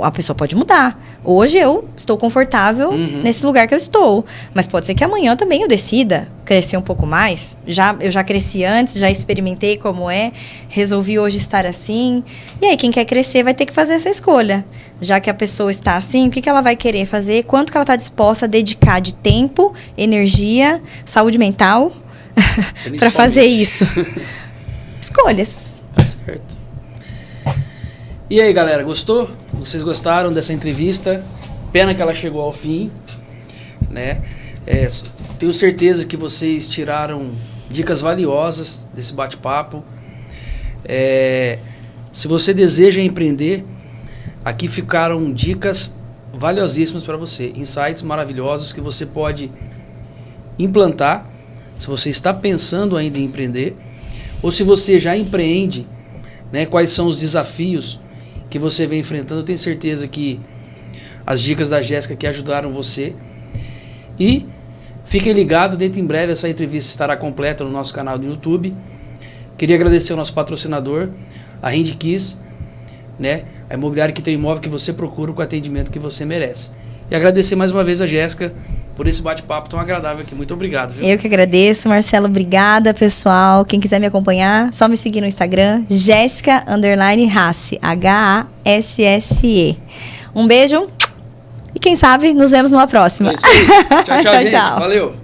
A pessoa pode mudar. Hoje eu estou confortável nesse lugar que eu estou. Mas pode ser que amanhã também eu decida crescer um pouco mais. Eu já cresci antes, já experimentei como é. Resolvi hoje estar assim. E aí, quem quer crescer vai ter que fazer essa escolha. Já que a pessoa está assim, o que ela vai querer fazer? Quanto que ela está disposta a dedicar de tempo, energia, saúde mental para fazer isso? Escolhas. Tá certo. E aí, galera, gostou? Vocês gostaram dessa entrevista? Pena que ela chegou ao fim, né? Tenho certeza que vocês tiraram dicas valiosas desse bate-papo. Se você deseja empreender, aqui ficaram dicas valiosíssimas para você. Insights maravilhosos que você pode implantar se você está pensando ainda em empreender, ou se você já empreende, né? Quais são os desafios que você vem enfrentando. Eu tenho certeza que as dicas da Jéssica aqui ajudaram você. E fiquem ligados, dentro em breve essa entrevista estará completa no nosso canal do YouTube. Queria agradecer ao nosso patrocinador, a Rende Kiss, né? A imobiliária que tem o imóvel que você procura com o atendimento que você merece. E agradecer mais uma vez a Jéssica por esse bate-papo tão agradável aqui. Muito obrigado, viu? Eu que agradeço, Marcelo. Obrigada, pessoal. Quem quiser me acompanhar, só me seguir no Instagram, Jéssica_Hasse, Hasse. Um beijo e quem sabe nos vemos numa próxima. É isso aí. Tchau, Tchau, gente. tchau. Valeu.